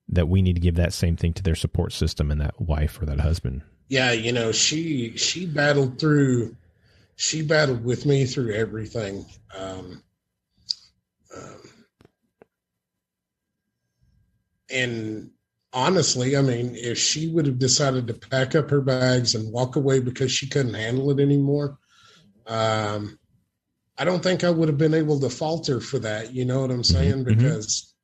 that we need to give that same thing to their support system and that wife or that husband. Yeah. She battled with me through everything. And honestly, I mean, if she would have decided to pack up her bags and walk away because she couldn't handle it anymore, I don't think I would have been able to fault her for that. You know what I'm saying? Because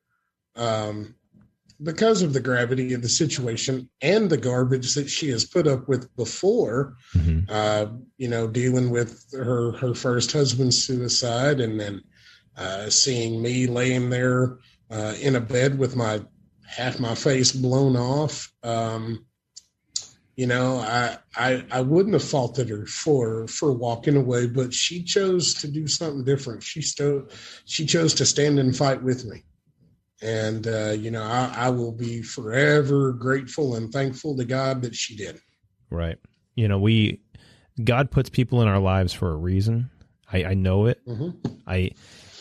of the gravity of the situation and the garbage that she has put up with before, dealing with her first husband's suicide, and then seeing me laying there in a bed with half my face blown off. I wouldn't have faulted her for walking away, but she chose to do something different. She chose to stand and fight with me. And, I will be forever grateful and thankful to God that she did. Right. God puts people in our lives for a reason. I know it.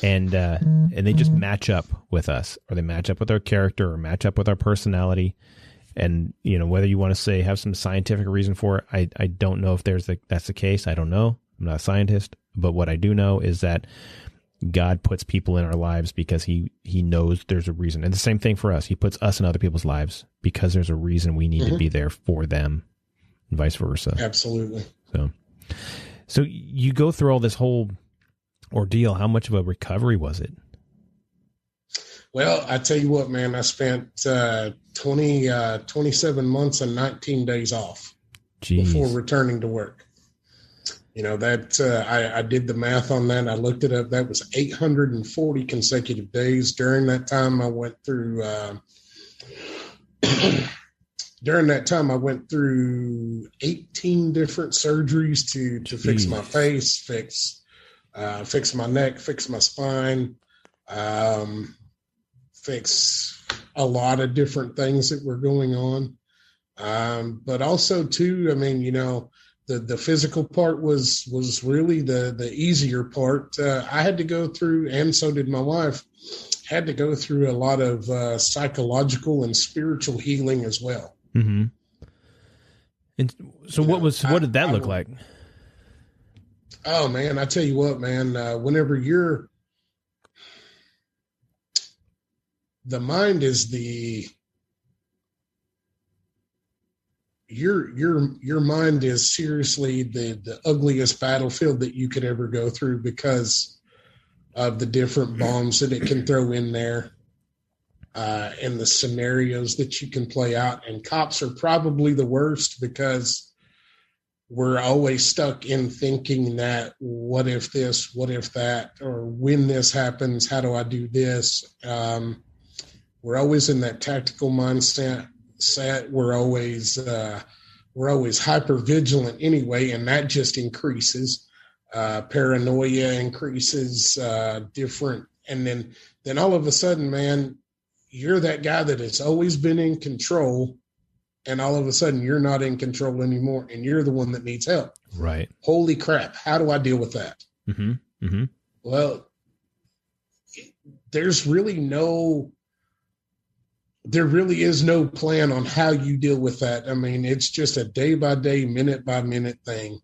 And they just match up with us, or they match up with our character, or match up with our personality. And, whether you want to say have some scientific reason for it, I don't know if that's the case. I don't know. I'm not a scientist, but what I do know is that God puts people in our lives because he knows there's a reason. And the same thing for us. He puts us in other people's lives because there's a reason we need to be there for them, and vice versa. Absolutely. So you go through all this whole ordeal. How much of a recovery was it? Well, I tell you what, man, I spent 27 months and 19 days off before returning to work. I did the math on that. I looked it up. That was 840 consecutive days. During that time, I went through 18 different surgeries to fix my face, fix my neck, fix my spine, fix a lot of different things that were going on. But also too, I mean, the physical part was really the easier part. I had to go through, and so did my wife, had to go through a lot of psychological and spiritual healing as well. Mm-hmm. And so what did that look like? Oh man, I tell you what, man, whenever the mind is your mind is seriously the ugliest battlefield that you could ever go through because of the different bombs that it can throw in there, and the scenarios that you can play out. And cops are probably the worst because we're always stuck in thinking that what if this, what if that, or when this happens, how do I do this? We're always in that tactical mindset. We're always hyper vigilant anyway, and that just increases. Paranoia increases, different, and then all of a sudden, man, you're that guy that has always been in control, and all of a sudden you're not in control anymore, and you're the one that needs help. Right. Holy crap! How do I deal with that? Mm-hmm. Mm-hmm. Well, there really is no plan on how you deal with that. I mean, it's just a day by day, minute by minute thing.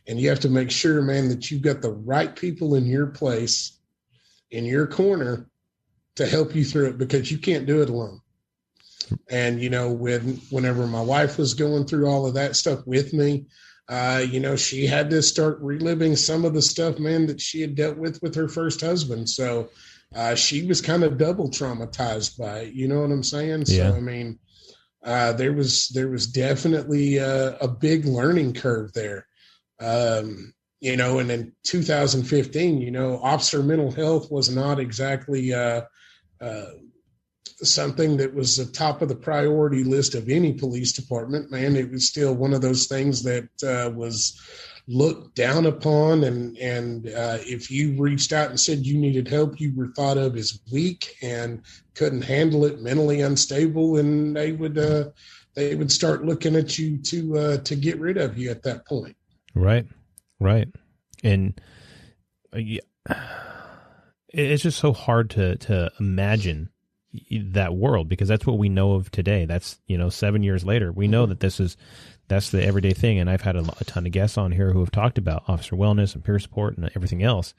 And you have to make sure, man, that you've got the right people in your place, in your corner, to help you through it, because you can't do it alone. And, whenever my wife was going through all of that stuff with me, she had to start reliving some of the stuff, man, that she had dealt with her first husband. So, she was kind of double traumatized by it. You know what I'm saying? Yeah. So, I mean, there was definitely a big learning curve there. And in 2015, officer mental health was not exactly something that was the top of the priority list of any police department, man. It was still one of those things that was looked down upon, and if you reached out and said you needed help, you were thought of as weak and couldn't handle it, mentally unstable, and they would start looking at you to get rid of you at that point. Right. And it's just so hard to imagine that world, because that's what we know of today. That's 7 years later, we know that that's the everyday thing. And I've had a ton of guests on here who have talked about officer wellness and peer support and everything else.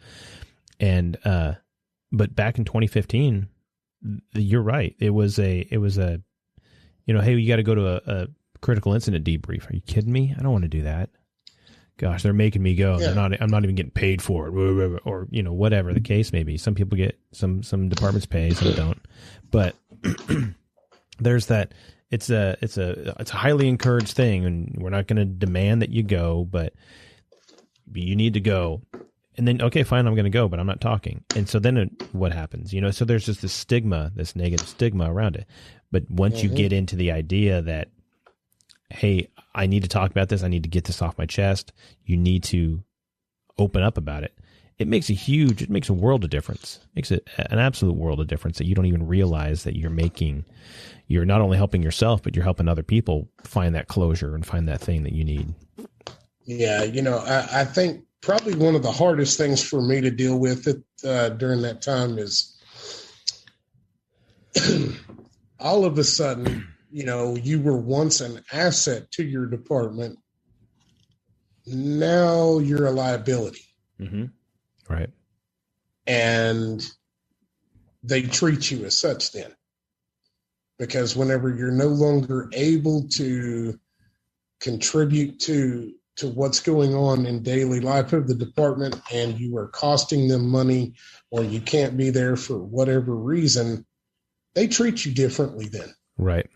And, but back in 2015, you're right. It was a hey, you got to go to a critical incident debrief. Are you kidding me? I don't want to do that. Gosh, they're making me go. Yeah. I'm not even getting paid for it, or whatever the case may be. Some people get, some departments pay, some don't. But there's that. It's a highly encouraged thing, and we're not going to demand that you go, but you need to go. And then, okay, fine, I'm going to go, but I'm not talking. And so then what happens? So there's just this stigma, this negative stigma around it. But once you get into the idea that, hey, I need to talk about this, I need to get this off my chest, you need to open up about it, it makes a world of difference. It makes an absolute world of difference that you don't even realize that you're not only helping yourself, but you're helping other people find that closure and find that thing that you need. Yeah, I think probably one of the hardest things for me to deal with during that time is all of a sudden, you were once an asset to your department. Now you're a liability. Mm-hmm. Right. And they treat you as such then. Because whenever you're no longer able to contribute to what's going on in daily life of the department, and you are costing them money, or you can't be there for whatever reason, they treat you differently then. Right.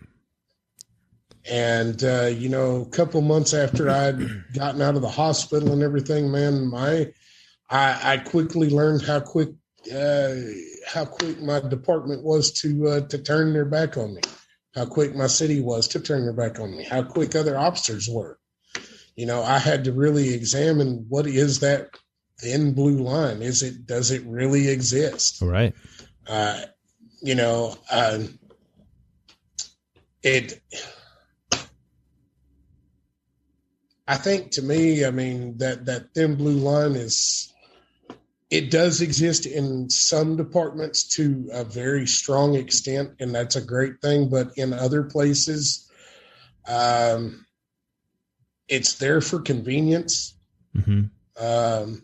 And, a couple months after I'd gotten out of the hospital and everything, man, I quickly learned how quick my department was to turn their back on me, how quick my city was to turn their back on me, how quick other officers were. I had to really examine, what is that thin blue line? Does it really exist? Right. I think to me, that thin blue line it does exist in some departments to a very strong extent, and that's a great thing. But in other places, it's there for convenience. Mm-hmm.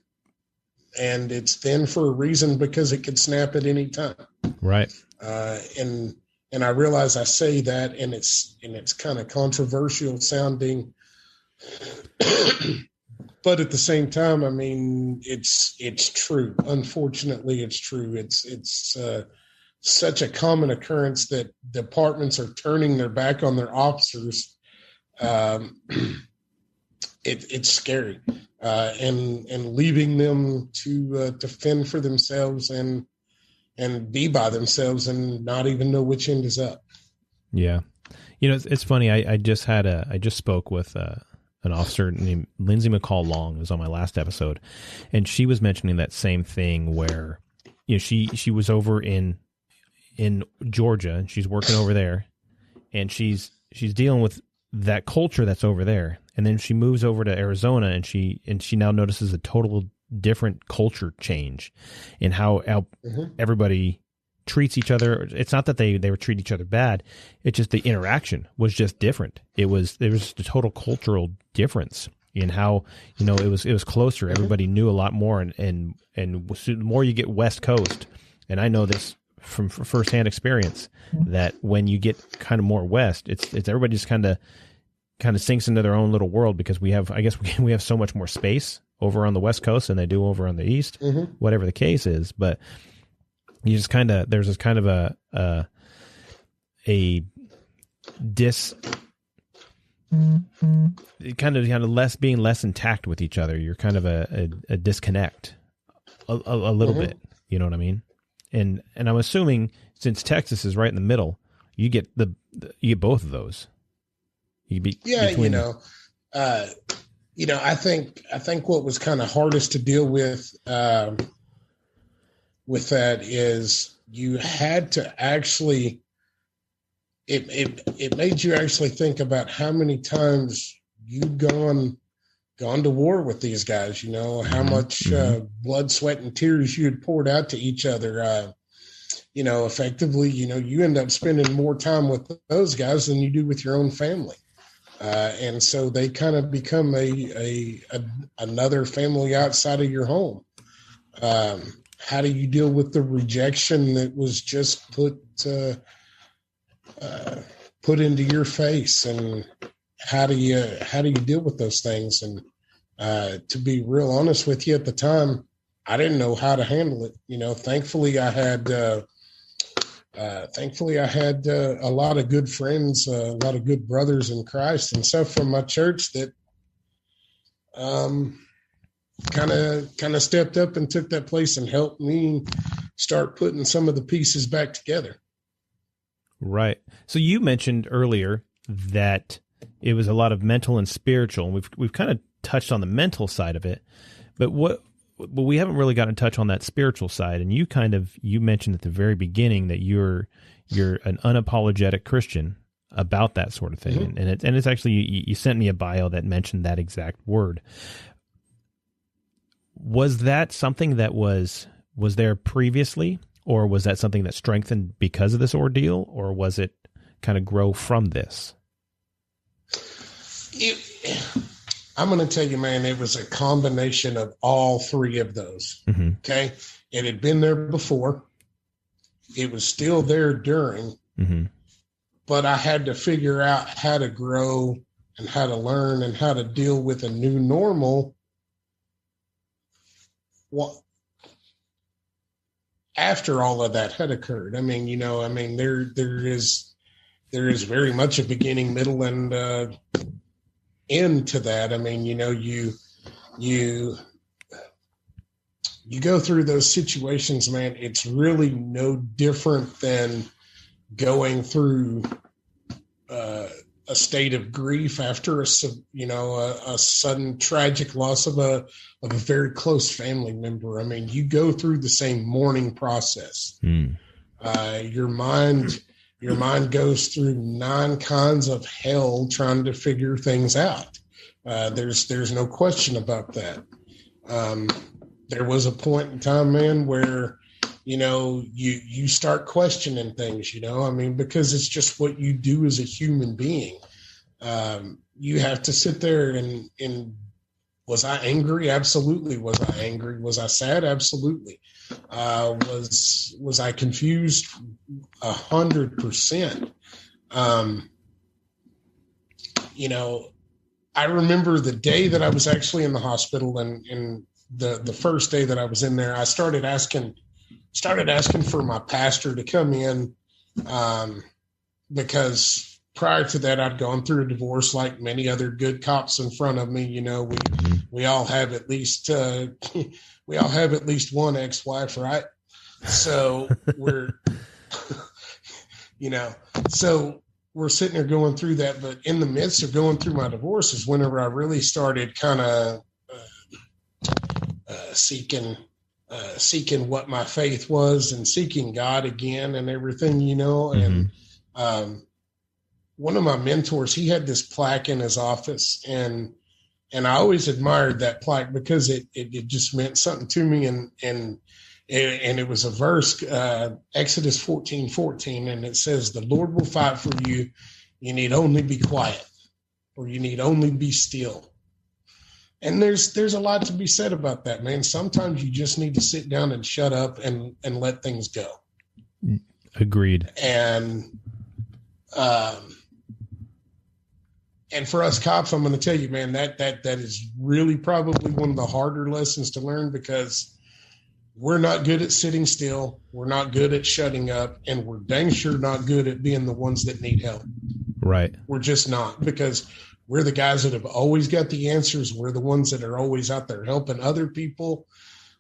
And it's thin for a reason, because it could snap at any time. Right. And I realize I say that, and it's kind of controversial sounding, but at the same time, it's true. Unfortunately, it's true. It's such a common occurrence that departments are turning their back on their officers. It's scary, and leaving them to fend for themselves and be by themselves and not even know which end is up. Yeah, it's funny. I just spoke with an officer named Lindsay McCall Long, who was on my last episode, and she was mentioning that same thing where she was over in Georgia, and she's working over there, and she's dealing with that culture that's over there. And then she moves over to Arizona, and she now notices a total different culture change in how mm-hmm. everybody treats each other. It's not that they would treat each other bad. It's just the interaction was just different. There was just a total cultural difference in how, it was closer. Mm-hmm. Everybody knew a lot more, and the more you get West Coast, and I know this from firsthand experience, that when you get kind of more West, it's everybody just kind of sinks into their own little world, because we have so much more space over on the West Coast than they do over on the East, mm-hmm. whatever the case is. But you just there's this kind of a kind of less being less intact with each other. You're kind of a disconnect a little mm-hmm. bit, you know what I mean? And I'm assuming, since Texas is right in the middle, you get both of those. I think what was kind of hardest to deal with that is you had to actually, it made you actually think about how many times you'd gone to war with these guys, how much blood, sweat, and tears you had poured out to each other. Effectively, you end up spending more time with those guys than you do with your own family. And so they kind of become another family outside of your home. How do you deal with the rejection that was just put put into your face, and how do you deal with those things? And to be real honest with you, at the time, I didn't know how to handle it. Thankfully I had a lot of good friends, a lot of good brothers in Christ and stuff from my church that kind of stepped up and took that place and helped me start putting some of the pieces back together. Right. So you mentioned earlier that it was a lot of mental and spiritual. We've kind of touched on the mental side of it, but we haven't really gotten in touch on that spiritual side. And you mentioned at the very beginning that you're an unapologetic Christian about that sort of thing. Mm-hmm. And it's actually, you sent me a bio that mentioned that exact word. Was that something that was there previously, or was that something that strengthened because of this ordeal, or was it kind of grow from this? I'm going to tell you, man, it was a combination of all three of those. Mm-hmm. Okay. It had been there before. It was still there during, mm-hmm. but I had to figure out how to grow and how to learn and how to deal with a new normal. Well, after all of that had occurred, there is very much a beginning, middle, and end to that. You go through those situations, man. It's really no different than going through a state of grief after a sudden tragic loss of a very close family member. You go through the same mourning process. Your mind goes through 9 kinds of hell trying to figure things out. There's no question about that. There was a point in time, man, where you start questioning things, because it's just what you do as a human being. You have to sit there and was I angry? Absolutely. Was I angry? Was I sad? Absolutely. Was I confused? 100%. I remember the day that I was actually in the hospital, and the first day that I was in there, I started asking for my pastor to come in, because prior to that, I'd gone through a divorce like many other good cops in front of me. We all have at least one ex-wife, right? So we're sitting there going through that. But in the midst of going through my divorce is whenever I really started kind of seeking what my faith was and seeking God again and everything, mm-hmm. And one of my mentors, he had this plaque in his office, and I always admired that plaque because it just meant something to me. And it was a verse, Exodus 14:14, and it says, "The Lord will fight for you. You need only be quiet, or you need only be still." And there's a lot to be said about that, man. Sometimes you just need to sit down and shut up and let things go. Agreed. And for us cops, I'm going to tell you, man, that is really probably one of the harder lessons to learn, because we're not good at sitting still. We're not good at shutting up, and we're dang sure not good at being the ones that need help. Right. We're just not, because we're the guys that have always got the answers. We're the ones that are always out there helping other people.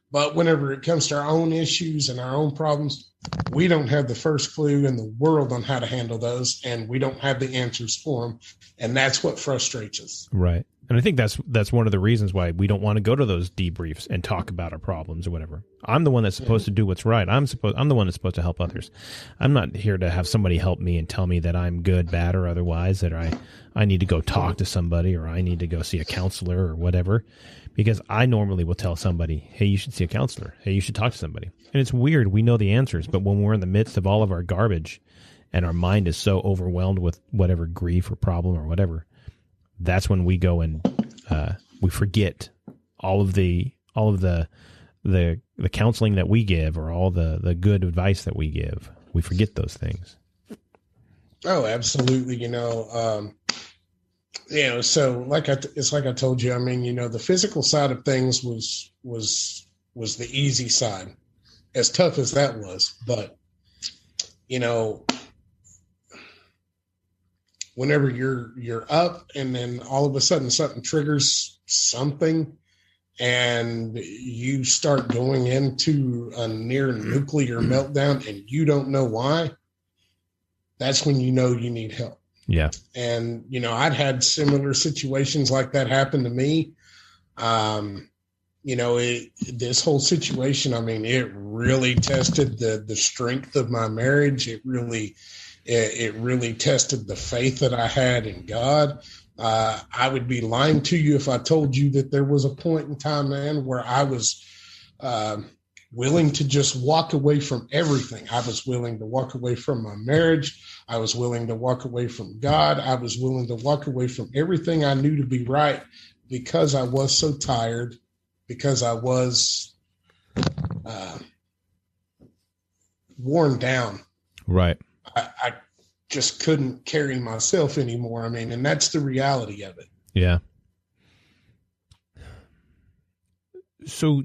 But whenever it comes to our own issues and our own problems, we don't have the first clue in the world on how to handle those, and we don't have the answers for them. And that's what frustrates us. Right. And I think that's one of the reasons why we don't want to go to those debriefs and talk about our problems or whatever. I'm the one that's supposed to do what's right. I'm the one that's supposed to help others. I'm not here to have somebody help me and tell me that I'm good, bad, or otherwise, that I need to go talk to somebody, or I need to go see a counselor or whatever. Because I normally will tell somebody, hey, you should see a counselor. Hey, you should talk to somebody. And it's weird. We know the answers, but when we're in the midst of all of our garbage and our mind is so overwhelmed with whatever grief or problem or whatever, that's when we go and we forget all of the counseling that we give, or all the good advice that we give. We forget those things. Oh, absolutely. So it's like I told you, I mean, the physical side of things was the easy side, as tough as that was. But, you know, whenever you're up and then all of a sudden something triggers something and you start going into a near nuclear meltdown and you don't know why, that's when you know you need help. Yeah. And, I'd had similar situations like that happen to me. This whole situation, I mean, it really tested the strength of my marriage. It really tested the faith that I had in God. I would be lying to you if I told you that there was a point in time, man, where I was willing to just walk away from everything. I was willing to walk away from my marriage. I was willing to walk away from God. I was willing to walk away from everything I knew to be right because I was so tired, because I was worn down. Right. I just couldn't carry myself anymore. I mean, and that's the reality of it. Yeah. So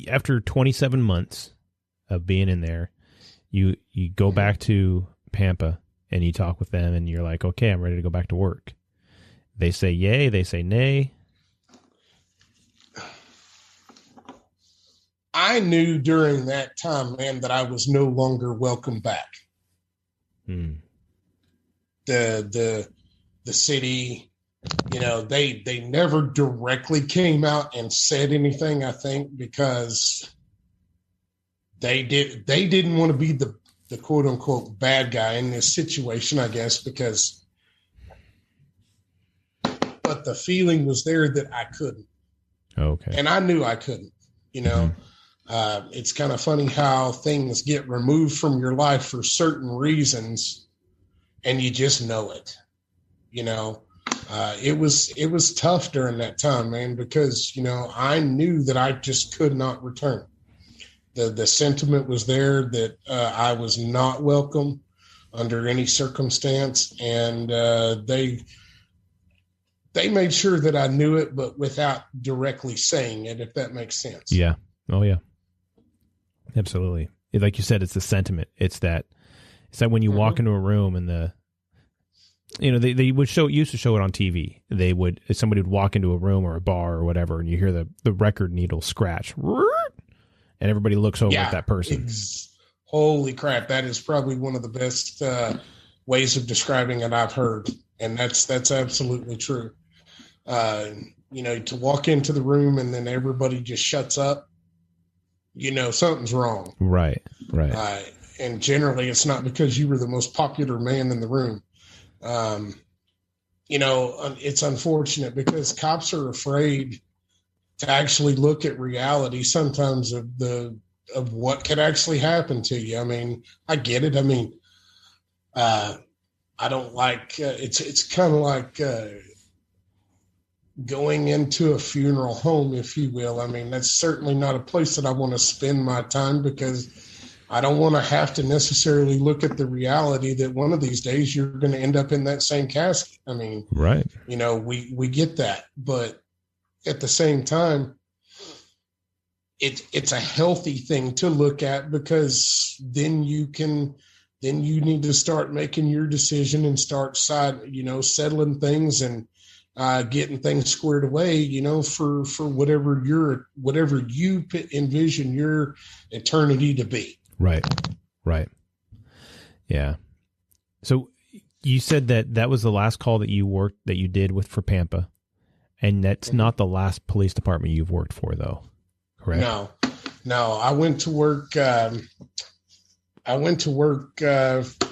after 27 months of being in there, you go back to Pampa and you talk with them and you're like, okay, I'm ready to go back to work. They say yay, they say nay. I knew during that time, man, that I was no longer welcome back. The city, they never directly came out and said anything, I think, because they didn't want to be the quote unquote bad guy in this situation, I guess, but the feeling was there that I couldn't. Okay. And I knew I couldn't, It's kind of funny how things get removed from your life for certain reasons and you just know it. It was tough during that time, man, because, I knew that I just could not return. The sentiment was there that I was not welcome under any circumstance. And they made sure that I knew it, but without directly saying it, if that makes sense. Yeah. Oh, yeah. Absolutely. Like you said, it's the sentiment. It's that when you walk into a room and they would used to show it on TV. Somebody would walk into a room or a bar or whatever, and you hear the record needle scratch, and everybody looks over at that person. Holy crap. That is probably one of the best ways of describing it I've heard. And that's absolutely true. To walk into the room and then everybody just shuts up, something's wrong. Right. And generally it's not because you were the most popular man in the room. It's unfortunate because cops are afraid to actually look at reality sometimes of what could actually happen to you. I mean, I get it. I mean, I don't like, it's kind of like, going into a funeral home, if you will. I mean, that's certainly not a place that I want to spend my time because I don't want to have to necessarily look at the reality that one of these days you're going to end up in that same casket. I mean, right. We get that, but at the same time, it's a healthy thing to look at because then you need to start making your decision and start settling things and getting things squared away, for whatever you envision your eternity to be. Right. Yeah. So you said that was the last call that you did for Pampa, and that's not the last police department you've worked for, though. Correct? No. I went to work.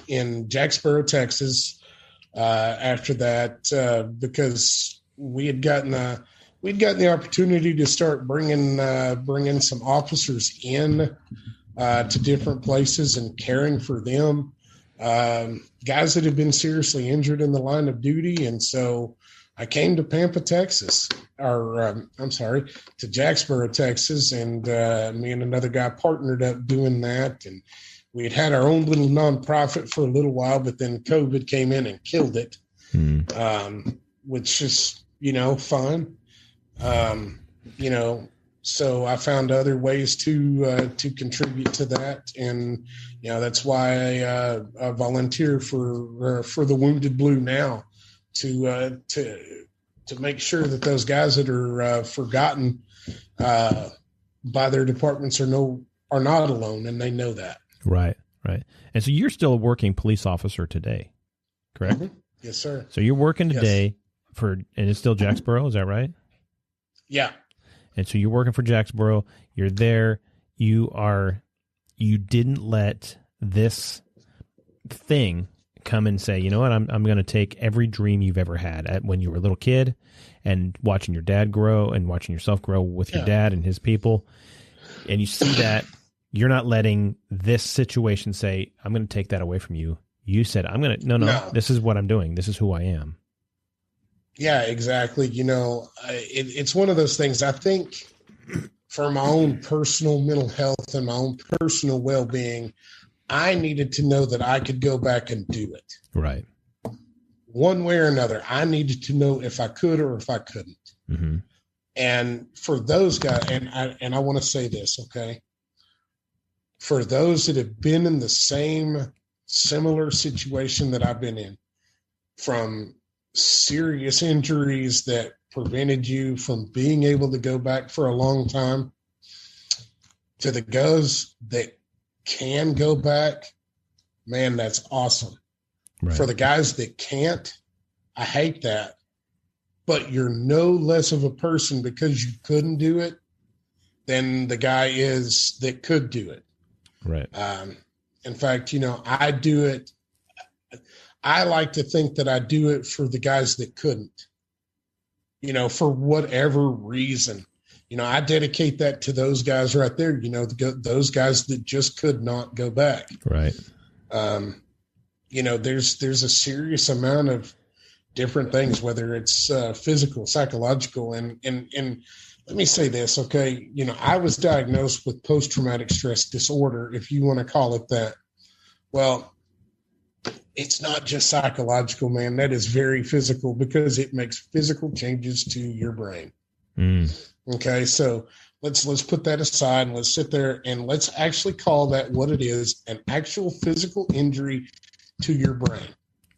In Jacksboro, Texas. After that, because we had gotten the opportunity to start bringing some officers in to different places and caring for them, guys that had been seriously injured in the line of duty. And so I came to Pampa, Texas, to Jacksboro, Texas, and me and another guy partnered up doing that. And we had our own little nonprofit for a little while, but then COVID came in and killed it, which is, fun. So I found other ways to contribute to that. And, that's why I volunteer for the Wounded Blue now to make sure that those guys that are forgotten by their departments are not alone, and they know that. Right. And so you're still a working police officer today, correct? Mm-hmm. Yes, sir. So you're working today and it's still Jacksboro, is that right? Yeah. And so you're working for Jacksboro. You're there. You didn't let this thing come and say, you know what, I'm going to take every dream you've ever had when you were a little kid and watching your dad grow and watching yourself grow with your dad and his people. And you see that you're not letting this situation say, I'm going to take that away from you. You said, no, this is what I'm doing. This is who I am. Yeah, exactly. It's one of those things. I think for my own personal mental health and my own personal well-being, I needed to know that I could go back and do it. Right. One way or another, I needed to know if I could or if I couldn't. Mm-hmm. And for those guys, and I want to say this, okay? For those that have been in the same similar situation that I've been in, from serious injuries that prevented you from being able to go back for a long time, to the guys that can go back, man, that's awesome. Right. For the guys that can't, I hate that. But you're no less of a person because you couldn't do it than the guy is that could do it. Right. In fact, I do it. I like to think that I do it for the guys that couldn't, for whatever reason. I dedicate that to those guys right there, those guys that just could not go back. Right. There's a serious amount of different things, whether it's physical, psychological. And let me say this, okay? I was diagnosed with post-traumatic stress disorder, if you want to call it that. Well, it's not just psychological, man. That is very physical because it makes physical changes to your brain. Okay, so let's put that aside and let's sit there and let's actually call that what it is, an actual physical injury to your brain.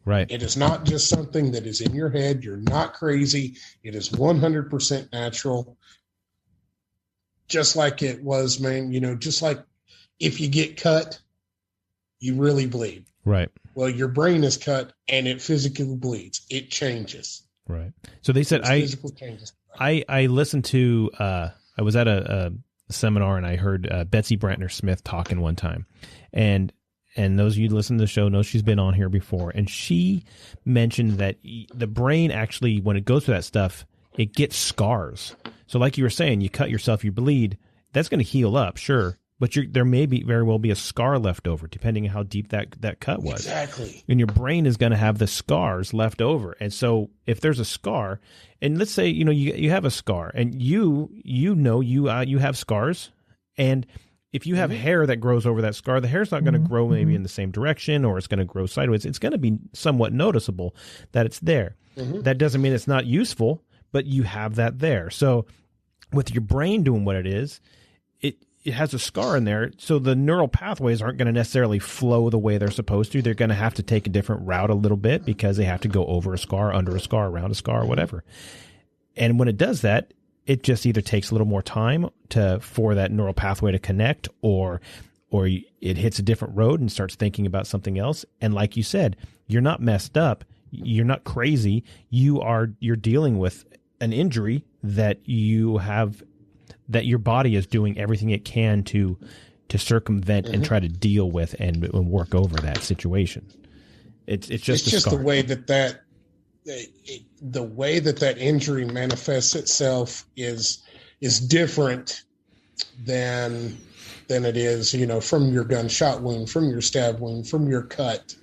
Right. It is not just something that is in your head. You're not crazy. It is 100% natural. Just like it was, man, just like if you get cut, you really bleed. Right. Well, your brain is cut and it physically bleeds. It changes. Right. So they said physical changes. I listened to I was at a seminar and I heard Betsy Brantner Smith talking one time, and those of you who listen to the show know she's been on here before, and she mentioned that the brain actually, when it goes through that stuff, it gets scars. So like you were saying, you cut yourself, you bleed, that's going to heal up, sure. But there may very well be a scar left over, depending on how deep that cut was. Exactly. And your brain is going to have the scars left over. And so if there's a scar, and let's say you have a scar, and you have scars, and if you have hair that grows over that scar, the hair's not going to grow maybe in the same direction, or it's going to grow sideways. It's going to be somewhat noticeable that it's there. Mm-hmm. That doesn't mean it's not useful, but you have that there. So with your brain doing what it is, it has a scar in there, so the neural pathways aren't going to necessarily flow the way they're supposed to. They're going to have to take a different route a little bit because they have to go over a scar, under a scar, around a scar, whatever. And when it does that, it just either takes a little more time for that neural pathway to connect, or it hits a different road and starts thinking about something else. And like you said, you're not messed up. You're not crazy. You're dealing with an injury that you have, that your body is doing everything it can to circumvent and try to deal with and work over that situation. It's just the way that injury manifests itself is different than it is, from your gunshot wound, from your stab wound, from your cut.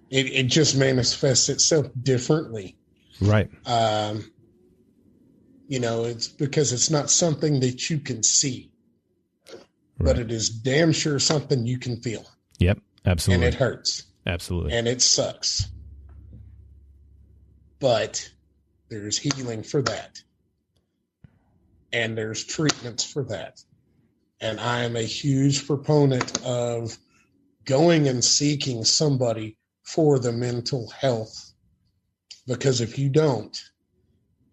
It just manifests itself differently. Right. It's because it's not something that you can see, but it is damn sure something you can feel. Yep, absolutely. And it hurts. Absolutely. And it sucks. But there's healing for that. And there's treatments for that. And I am a huge proponent of going and seeking somebody for the mental health. Because if you don't,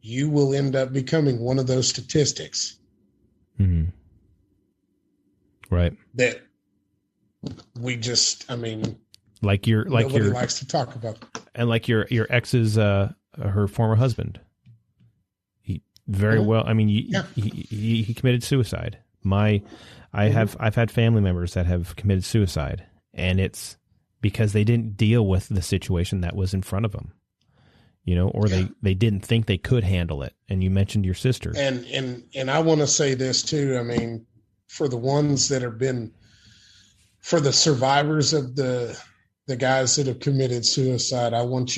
you will end up becoming one of those statistics. Mm-hmm. Right. That we just, I mean, nobody likes to talk about. And like your ex's, her former husband, he very well. I mean, he committed suicide. I've had family members that have committed suicide, and it's because they didn't deal with the situation that was in front of them, or they didn't think they could handle it. And you mentioned your sister. And I want to say this too. I mean, for the ones that have been, for the survivors of the guys that have committed suicide, I want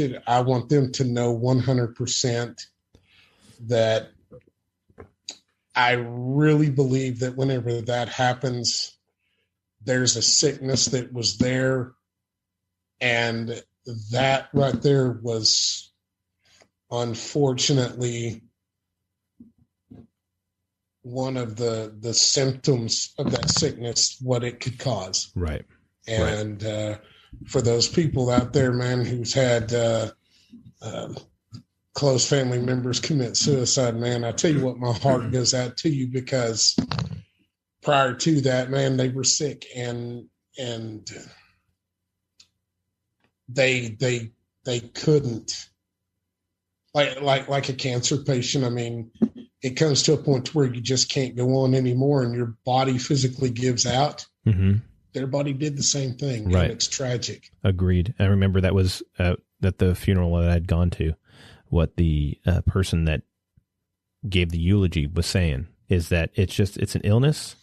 them to know 100% that I really believe that whenever that happens, there's a sickness that was there. And that right there was unfortunately one of the symptoms of that sickness, what it could cause. Right. And for those people out there, man, who's had close family members commit suicide, man, I tell you what, my heart goes out to you, because prior to that, man, they were sick and they couldn't, like a cancer patient. I mean, it comes to a point where you just can't go on anymore, and your body physically gives out. Mm-hmm. Their body did the same thing. Right. And it's tragic. Agreed. I remember that was at the funeral that I'd gone to. What the person that gave the eulogy was saying is that it's an illness,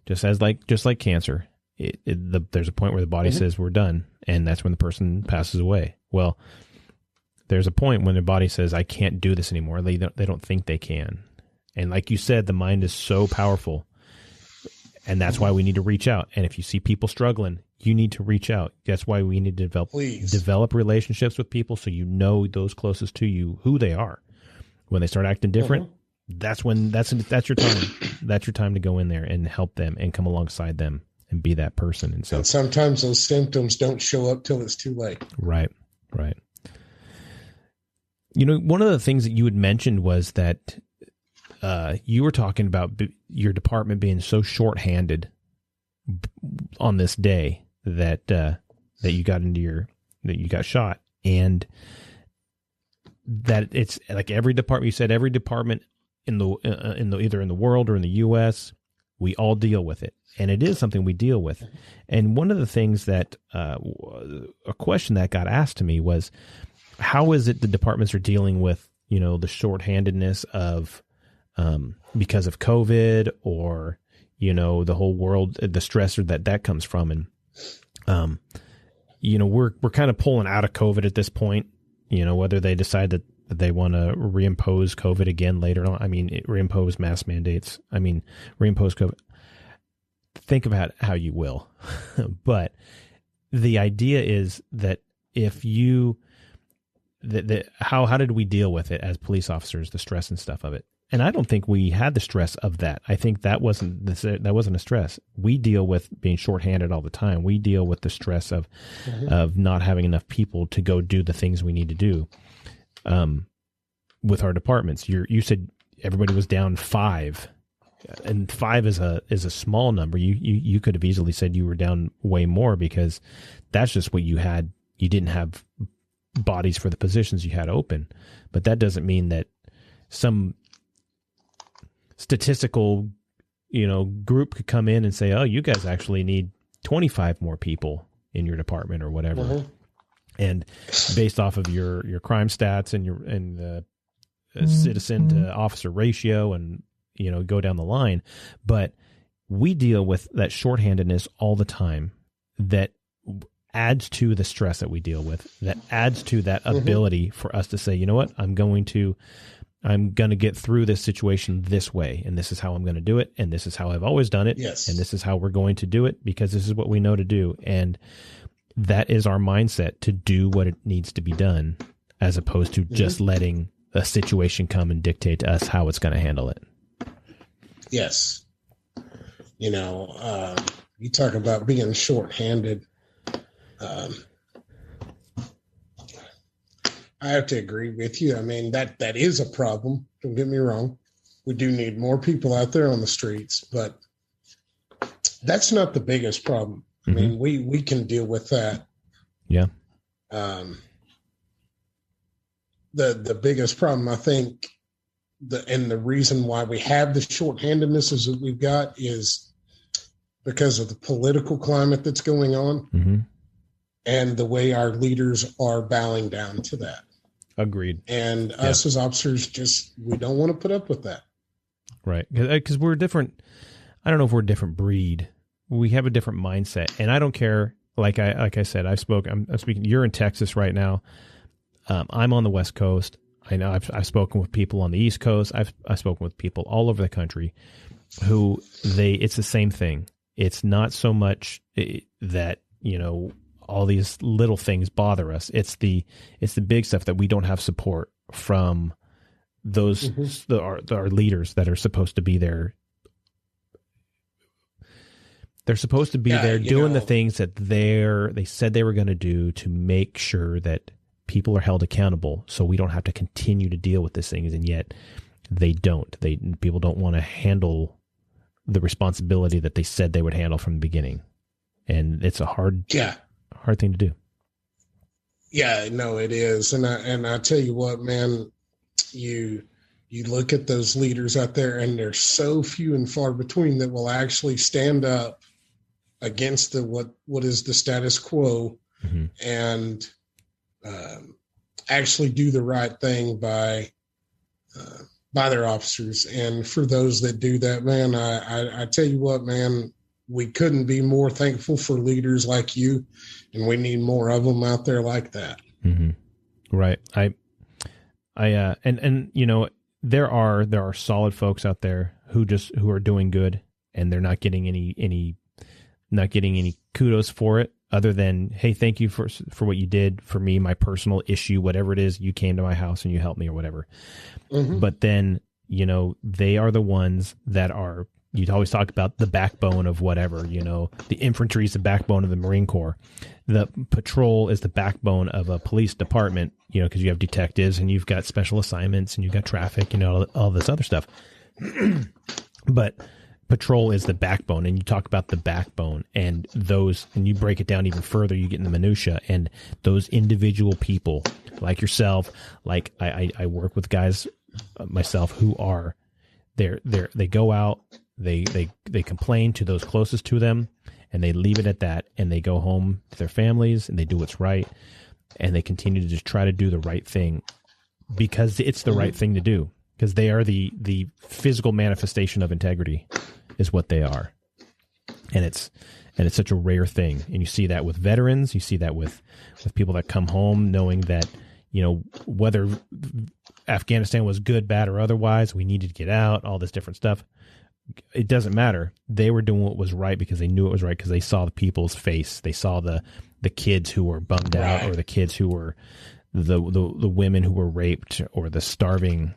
just like cancer. There's a point where the body says we're done, and that's when the person passes away. Well, there's a point when the body says I can't do this anymore. They don't think they can, and like you said, the mind is so powerful. And that's why we need to reach out. And if you see people struggling, you need to reach out. That's why we need to develop relationships with people, so you know those closest to you who they are. When they start acting different, that's your time. That's your time to go in there and help them and come alongside them and be that person. And so sometimes those symptoms don't show up till it's too late. Right. One of the things that you had mentioned was that you were talking about your department being so shorthanded on this day that you got shot, and that it's like every department. You said every department in the either in the world or in the U.S. we all deal with it, and it is something we deal with. And one of the things that a question that got asked to me was, how is it the departments are dealing with the shorthandedness of because of COVID, or, the whole world, the stressor that comes from. And, we're kind of pulling out of COVID at this point, whether they decide that they want to reimpose COVID again later on. I mean, reimpose mask mandates. I mean, reimpose COVID. Think about how you will. But the idea is that if you, how did we deal with it as police officers, the stress and stuff of it? And I don't think we had the stress of that. I think that wasn't a stress. We deal with being shorthanded all the time. We deal with the stress of not having enough people to go do the things we need to do with our departments. You said everybody was down 5, and 5 is a small number. You could have easily said you were down way more, because that's just what you had. You didn't have bodies for the positions you had open, but that doesn't mean that some statistical, group could come in and say, oh, you guys actually need 25 more people in your department or whatever. And based off of your crime stats and the citizen to officer ratio, and, go down the line. But we deal with that shorthandedness all the time. That adds to the stress that we deal with, that adds to that ability for us to say, you know what, I'm going to I'm going to get through this situation this way, and this is how I'm going to do it, and this is how I've always done it, Yes. and this is how we're going to do it because this is what we know to do. And that is our mindset, to do what it needs to be done, as opposed to just letting a situation come and dictate to us how it's going to handle it. Yes. You know, you talk about being shorthanded. I have to agree with you. I mean, that is a problem. Don't get me wrong. We do need more people out there on the streets, but that's not the biggest problem. I mean, we can deal with that. Yeah. The biggest problem, I think, the reason why we have the shorthandedness is that we've got is because of the political climate that's going on and the way our leaders are bowing down to that. Agreed. And us as officers, we don't want to put up with that. Right. Because we're different. I don't know if we're a different breed. We have a different mindset. And I don't care. Like I said, I'm speaking, you're in Texas right now. I'm on the West Coast. I know I've spoken with people on the East Coast. I've spoken with people all over the country who it's the same thing. It's not so much that, you know, all these little things bother us. It's the big stuff that we don't have support from those our leaders that are supposed to be there. They're supposed to be there doing the things that they said they were going to do to make sure that people are held accountable, so we don't have to continue to deal with these things. And yet they don't. People don't want to handle the responsibility that they said they would handle from the beginning, and it's a hard thing to do. Yeah, no, it is. And I tell you what, man, you look at those leaders out there, and they're so few and far between that will actually stand up against what is the status quo and actually do the right thing by their officers. And for those that do that, man, I tell you what, man, we couldn't be more thankful for leaders like you, and we need more of them out there like that. Right. And you know, there are solid folks out there who are doing good, and they're not getting any kudos for it, other than, hey, thank you for what you did for me, my personal issue, whatever it is, you came to my house and you helped me or whatever. But then, you know, they are the ones that are, you'd always talk about the backbone of whatever, you know, the infantry is the backbone of the Marine Corps. The patrol is the backbone of a police department, you know, because you have detectives and you've got special assignments and you've got traffic, you know, all this other stuff. But patrol is the backbone, and you talk about the backbone and you break it down even further, you get in the minutia, and those individual people like yourself, like I work with guys myself who are they go out, they complain to those closest to them, and they leave it at that, and they go home to their families and they do what's right, and they continue to just try to do the right thing because it's the right thing to do, because they are the physical manifestation of integrity is what they are. And it's such a rare thing. And you see that with veterans, you see that with people that come home knowing that, you know, whether Afghanistan was good, bad, or otherwise, we needed to get out, all this different stuff. It doesn't matter. They were doing what was right because they knew it was right, because they saw the people's face. They saw the kids who were bummed out, or the kids who were the women who were raped, or the starving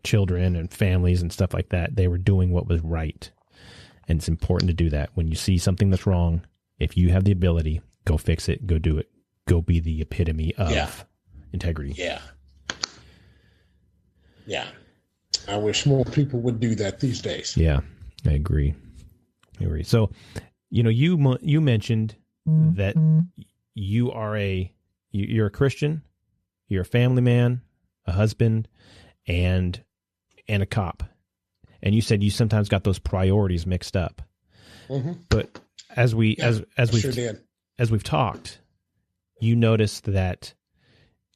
children and families and stuff like that. They were doing what was right. And it's important to do that. When you see something that's wrong, if you have the ability, go fix it, go do it, go be the epitome of integrity. Yeah. I wish more people would do that these days. Yeah, I agree. So, you know, you mentioned that you're a Christian, you're a family man, a husband, and a cop. And you said you sometimes got those priorities mixed up. But as we've talked, you noticed that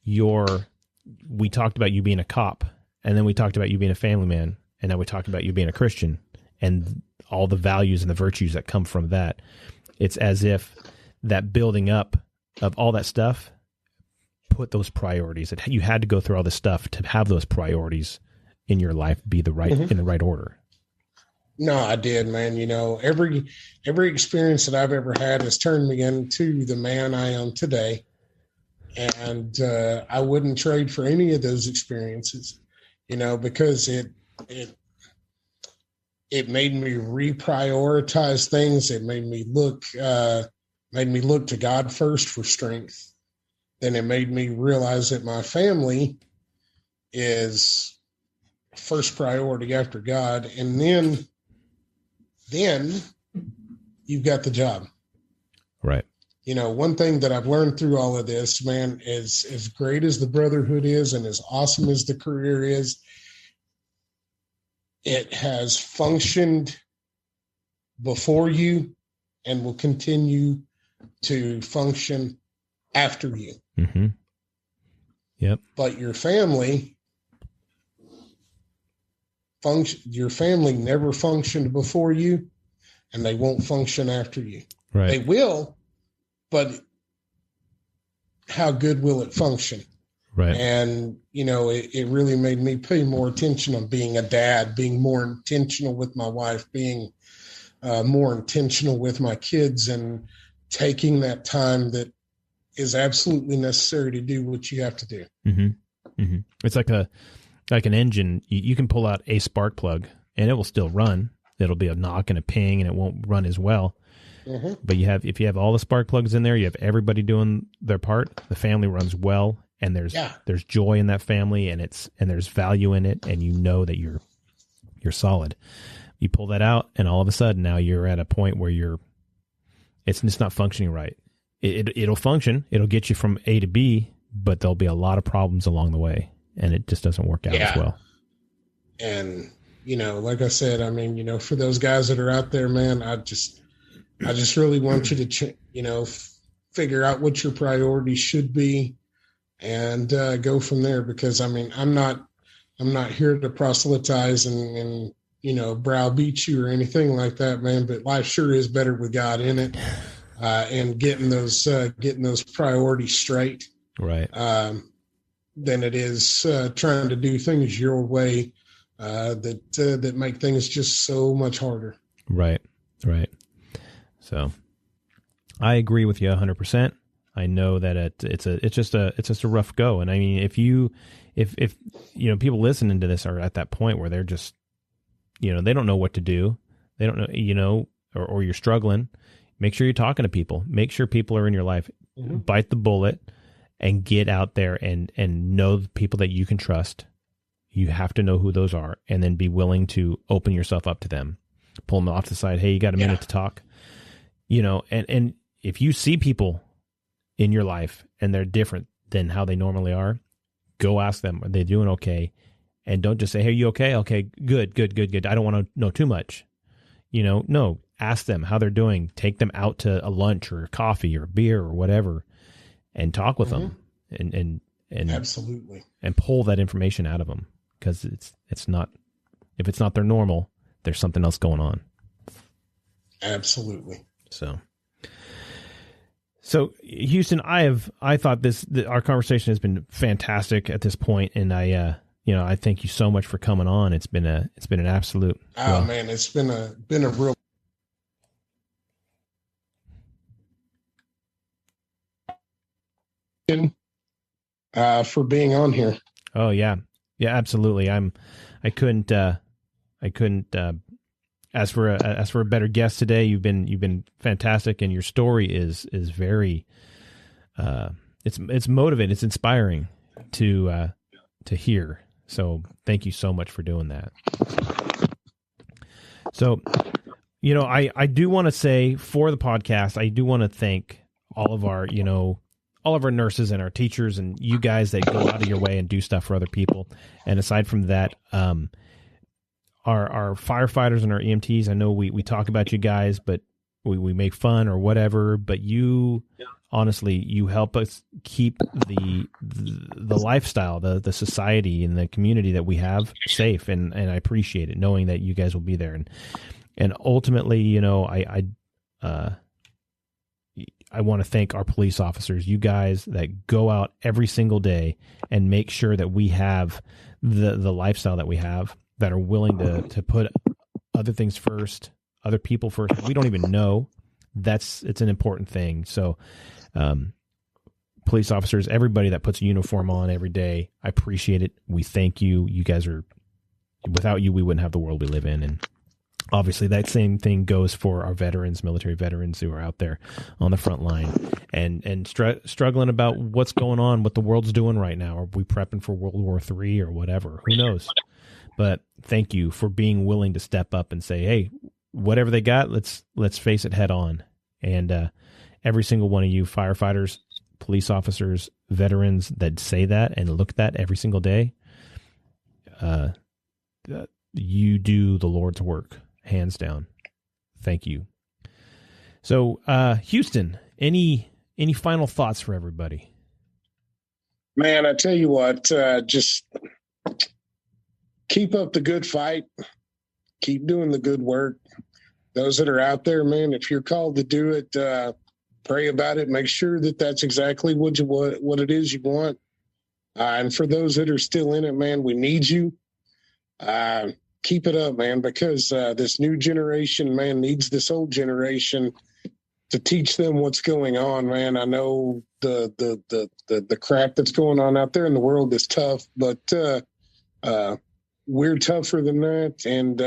we talked about you being a cop, and then we talked about you being a family man, and now we talked about you being a Christian and all the values and the virtues that come from that. It's as if that building up of all that stuff put those priorities. You had to go through all this stuff to have those priorities in your life be the right in the right order. No, I did, man. Every experience that I've ever had has turned me into the man I am today. And I wouldn't trade for any of those experiences, because it made me reprioritize things. It made me look to God first for strength. Then it made me realize that my family is first priority after God. And then you've got the job. Right. One thing that I've learned through all of this, man, is as great as the brotherhood is and as awesome as the career is, it has functioned before you and will continue to function after you. Mm-hmm. Yep. But your family never functioned before you, and they won't function after you. Right. They will, but how good will it function? Right. And, it really made me pay more attention on being a dad, being more intentional with my wife, being more intentional with my kids, and taking that time that is absolutely necessary to do what you have to do. Mm-hmm. Mm-hmm. It's like an engine. You can pull out a spark plug and it will still run. It'll be a knock and a ping and it won't run as well. Mm-hmm. But if you have all the spark plugs in there, you have everybody doing their part, the family runs well, and there's joy in that family, and there's value in it, and that you're solid. You pull that out, and all of a sudden now you're at a point where it's just not functioning right. It'll function, it'll get you from A to B, but there'll be a lot of problems along the way, and it just doesn't work out as well. And like I said, I mean, for those guys that are out there, man, I just really want you to, figure out what your priorities should be and go from there. Because I'm not here to proselytize and browbeat you or anything like that, man. But life sure is better with God in it, and getting those priorities straight, right? Than it is trying to do things your way that make things just so much harder. Right. So I agree with you 100%. I know that it's just a rough go. And I mean, if people listening to this are at that point where they're just, they don't know what to do. They don't know, or you're struggling, make sure you're talking to people, make sure people are in your life, mm-hmm. Bite the bullet and get out there and know the people that you can trust. You have to know who those are, and then be willing to open yourself up to them, pull them off the side. Hey, you got a minute to talk? And if you see people in your life and they're different than how they normally are, go ask them, are they doing okay? And don't just say, hey, are you okay? Okay, good. I don't want to know too much. No, ask them how they're doing. Take them out to a lunch or a coffee or a beer or whatever, and talk with them and absolutely, and pull that information out of them, because it's not, if it's not their normal, there's something else going on. Absolutely. So Houston, I thought our conversation has been fantastic at this point, and I thank you so much for coming on. It's been an absolute. Man, it's been a real. For being on here. Oh yeah, absolutely. I couldn't ask for a better guest today. You've been fantastic, and your story is very it's motivating, it's inspiring to hear. So thank you so much for doing that. So, I do want to say, for the podcast, I do want to thank all of our nurses and our teachers and you guys that go out of your way and do stuff for other people. And aside from that, our firefighters and our EMTs, I know we talk about you guys, but we make fun or whatever, but honestly, you help us keep the lifestyle, the society and the community that we have safe. And I appreciate it, knowing that you guys will be there. And ultimately, I want to thank our police officers, you guys that go out every single day and make sure that we have the lifestyle that we have, that are willing to put other things first, other people first. We don't even know. It's an important thing. So, police officers, everybody that puts a uniform on every day, I appreciate it. We thank you. You guys without you, we wouldn't have the world we live in. And obviously that same thing goes for our veterans, military veterans who are out there on the front line and struggling about what's going on, what the world's doing right now. Are we prepping for World War III or whatever? Who knows? But thank you for being willing to step up and say, hey, whatever they got, let's face it head on. And every single one of you firefighters, police officers, veterans that say that and look at that every single day, you do the Lord's work, hands down. Thank you. So, Houston, any final thoughts for everybody? Man, I tell you what, just keep up the good fight. Keep doing the good work. Those that are out there, man, if you're called to do it, pray about it. Make sure that that's exactly what it is you want. And for those that are still in it, man, we need you. Keep it up, man, because this new generation, man, needs this old generation to teach them what's going on, man. I know the crap that's going on out there in the world is tough, but we're tougher than that, and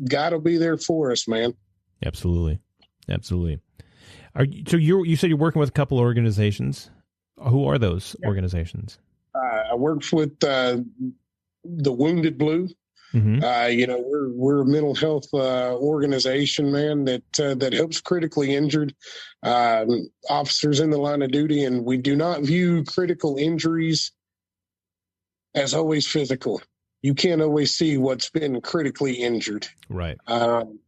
God will be there for us, man. Absolutely. You said you're working with a couple of organizations. Who are those organizations? I worked with the Wounded Blue. Mm-hmm. We're a mental health organization, man, that helps critically injured officers in the line of duty, and we do not view critical injuries as always physical. You can't always see what's been critically injured. Right. So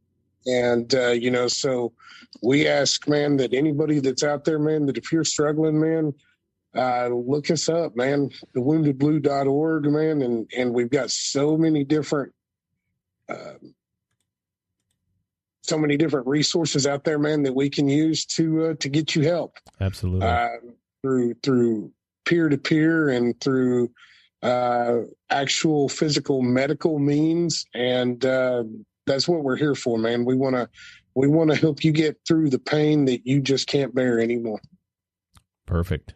we ask, man, that anybody that's out there, man, that if you're struggling, man, look us up, man, thewoundedblue.org, man. And we've got so many different resources out there, man, that we can use to get you help. Absolutely. Through peer-to-peer and through actual physical medical means. And that's what we're here for, man. We want to help you get through the pain that you just can't bear anymore. Perfect.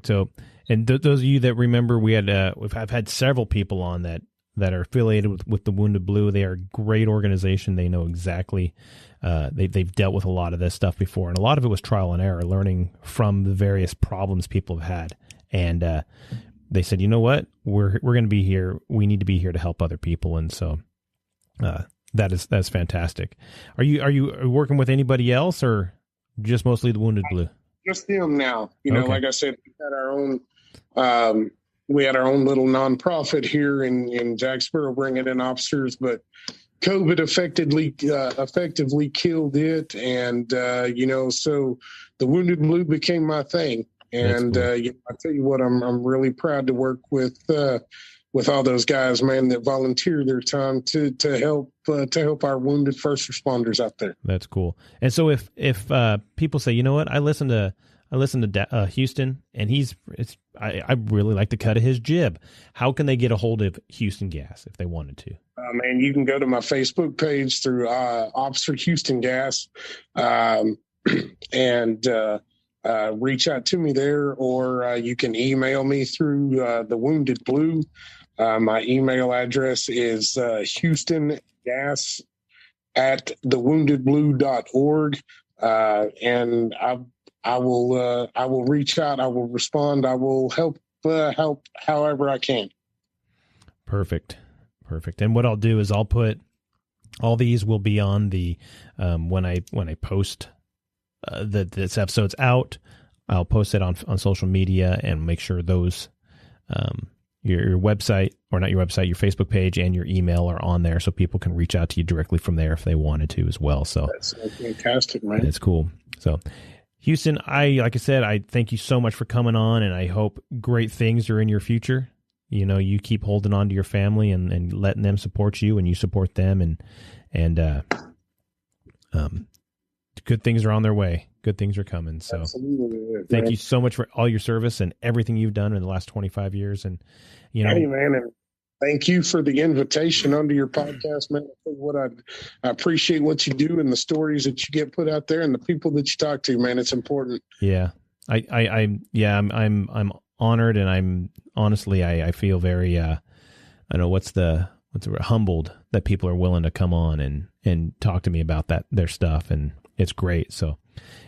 So, and those of you that remember, I've had several people on that are affiliated with the Wounded Blue. They are a great organization. They know exactly, they've dealt with a lot of this stuff before, and a lot of it was trial and error, learning from the various problems people have had. And they said, you know what, we're going to be here. We need to be here to help other people. And so that's fantastic. Are you working with anybody else, or just mostly the Wounded Blue? Just them now. Okay. Like I said, we had our own little nonprofit here in Jacksboro, bringing in officers, but COVID effectively killed it. And, so the Wounded Blue became my thing. And, cool. I tell you what, I'm really proud to work with all those guys, man, that volunteer their time to help our wounded first responders out there. That's cool. And so if people say, you know what, I listen to Houston, and I really like the cut of his jib. How can they get a hold of Houston Gas if they wanted to? Man, you can go to my Facebook page through Officer Houston Gas, and reach out to me there, or you can email me through the Wounded Blue. My email address is houstongas@thewoundedblue.org. And I will reach out. I will respond. I will help however I can. Perfect. And what I'll do is I'll put all these will be on the when I post this episode's out. I'll post it on social media and make sure those your website, or not your website, your Facebook page and your email are on there, so people can reach out to you directly from there if they wanted to as well. So that's fantastic, man. It's cool. So Houston, like I said, I thank you so much for coming on, and I hope great things are in your future. You keep holding on to your family and letting them support you, and you support them, and good things are on their way. Good things are coming. So Absolutely. thank you so much for all your service and everything you've done in the last 25 years. And, Hey, man, and thank you for the invitation onto your podcast, man. I appreciate what you do and the stories that you get put out there and the people that you talk to, man. It's important. Yeah. I'm honored, and I'm honestly, I feel very, I don't know, what's the word, humbled that people are willing to come on and talk to me about their stuff. And it's great. So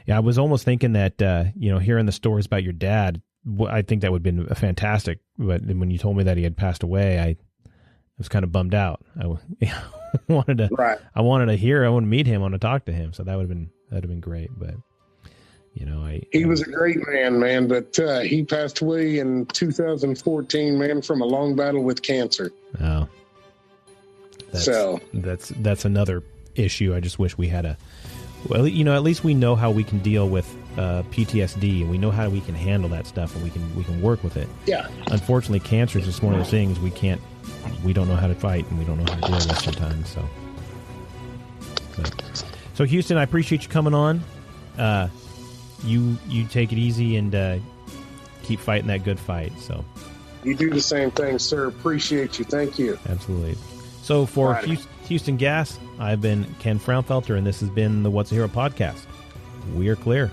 yeah, I was almost thinking that, hearing the stories about your dad, I think that would have been fantastic. But when you told me that he had passed away, I was kind of bummed out. I wanted to hear, I want to meet him, I want to talk to him. So that'd have been great. But he was a great man, but he passed away in 2014, man, from a long battle with cancer. Oh, that's another issue. I just wish we had at least we know how we can deal with PTSD, and we know how we can handle that stuff, and we can work with it. Yeah. Unfortunately, cancer is just one of those things we don't know how to fight, and we don't know how to deal with sometimes. So Houston, I appreciate you coming on. You take it easy and keep fighting that good fight. So you do the same thing, sir. Appreciate you. Thank you. Absolutely. So for Houston Gas, I've been Ken Frownfelter, and this has been the What's a Hero podcast. We are clear.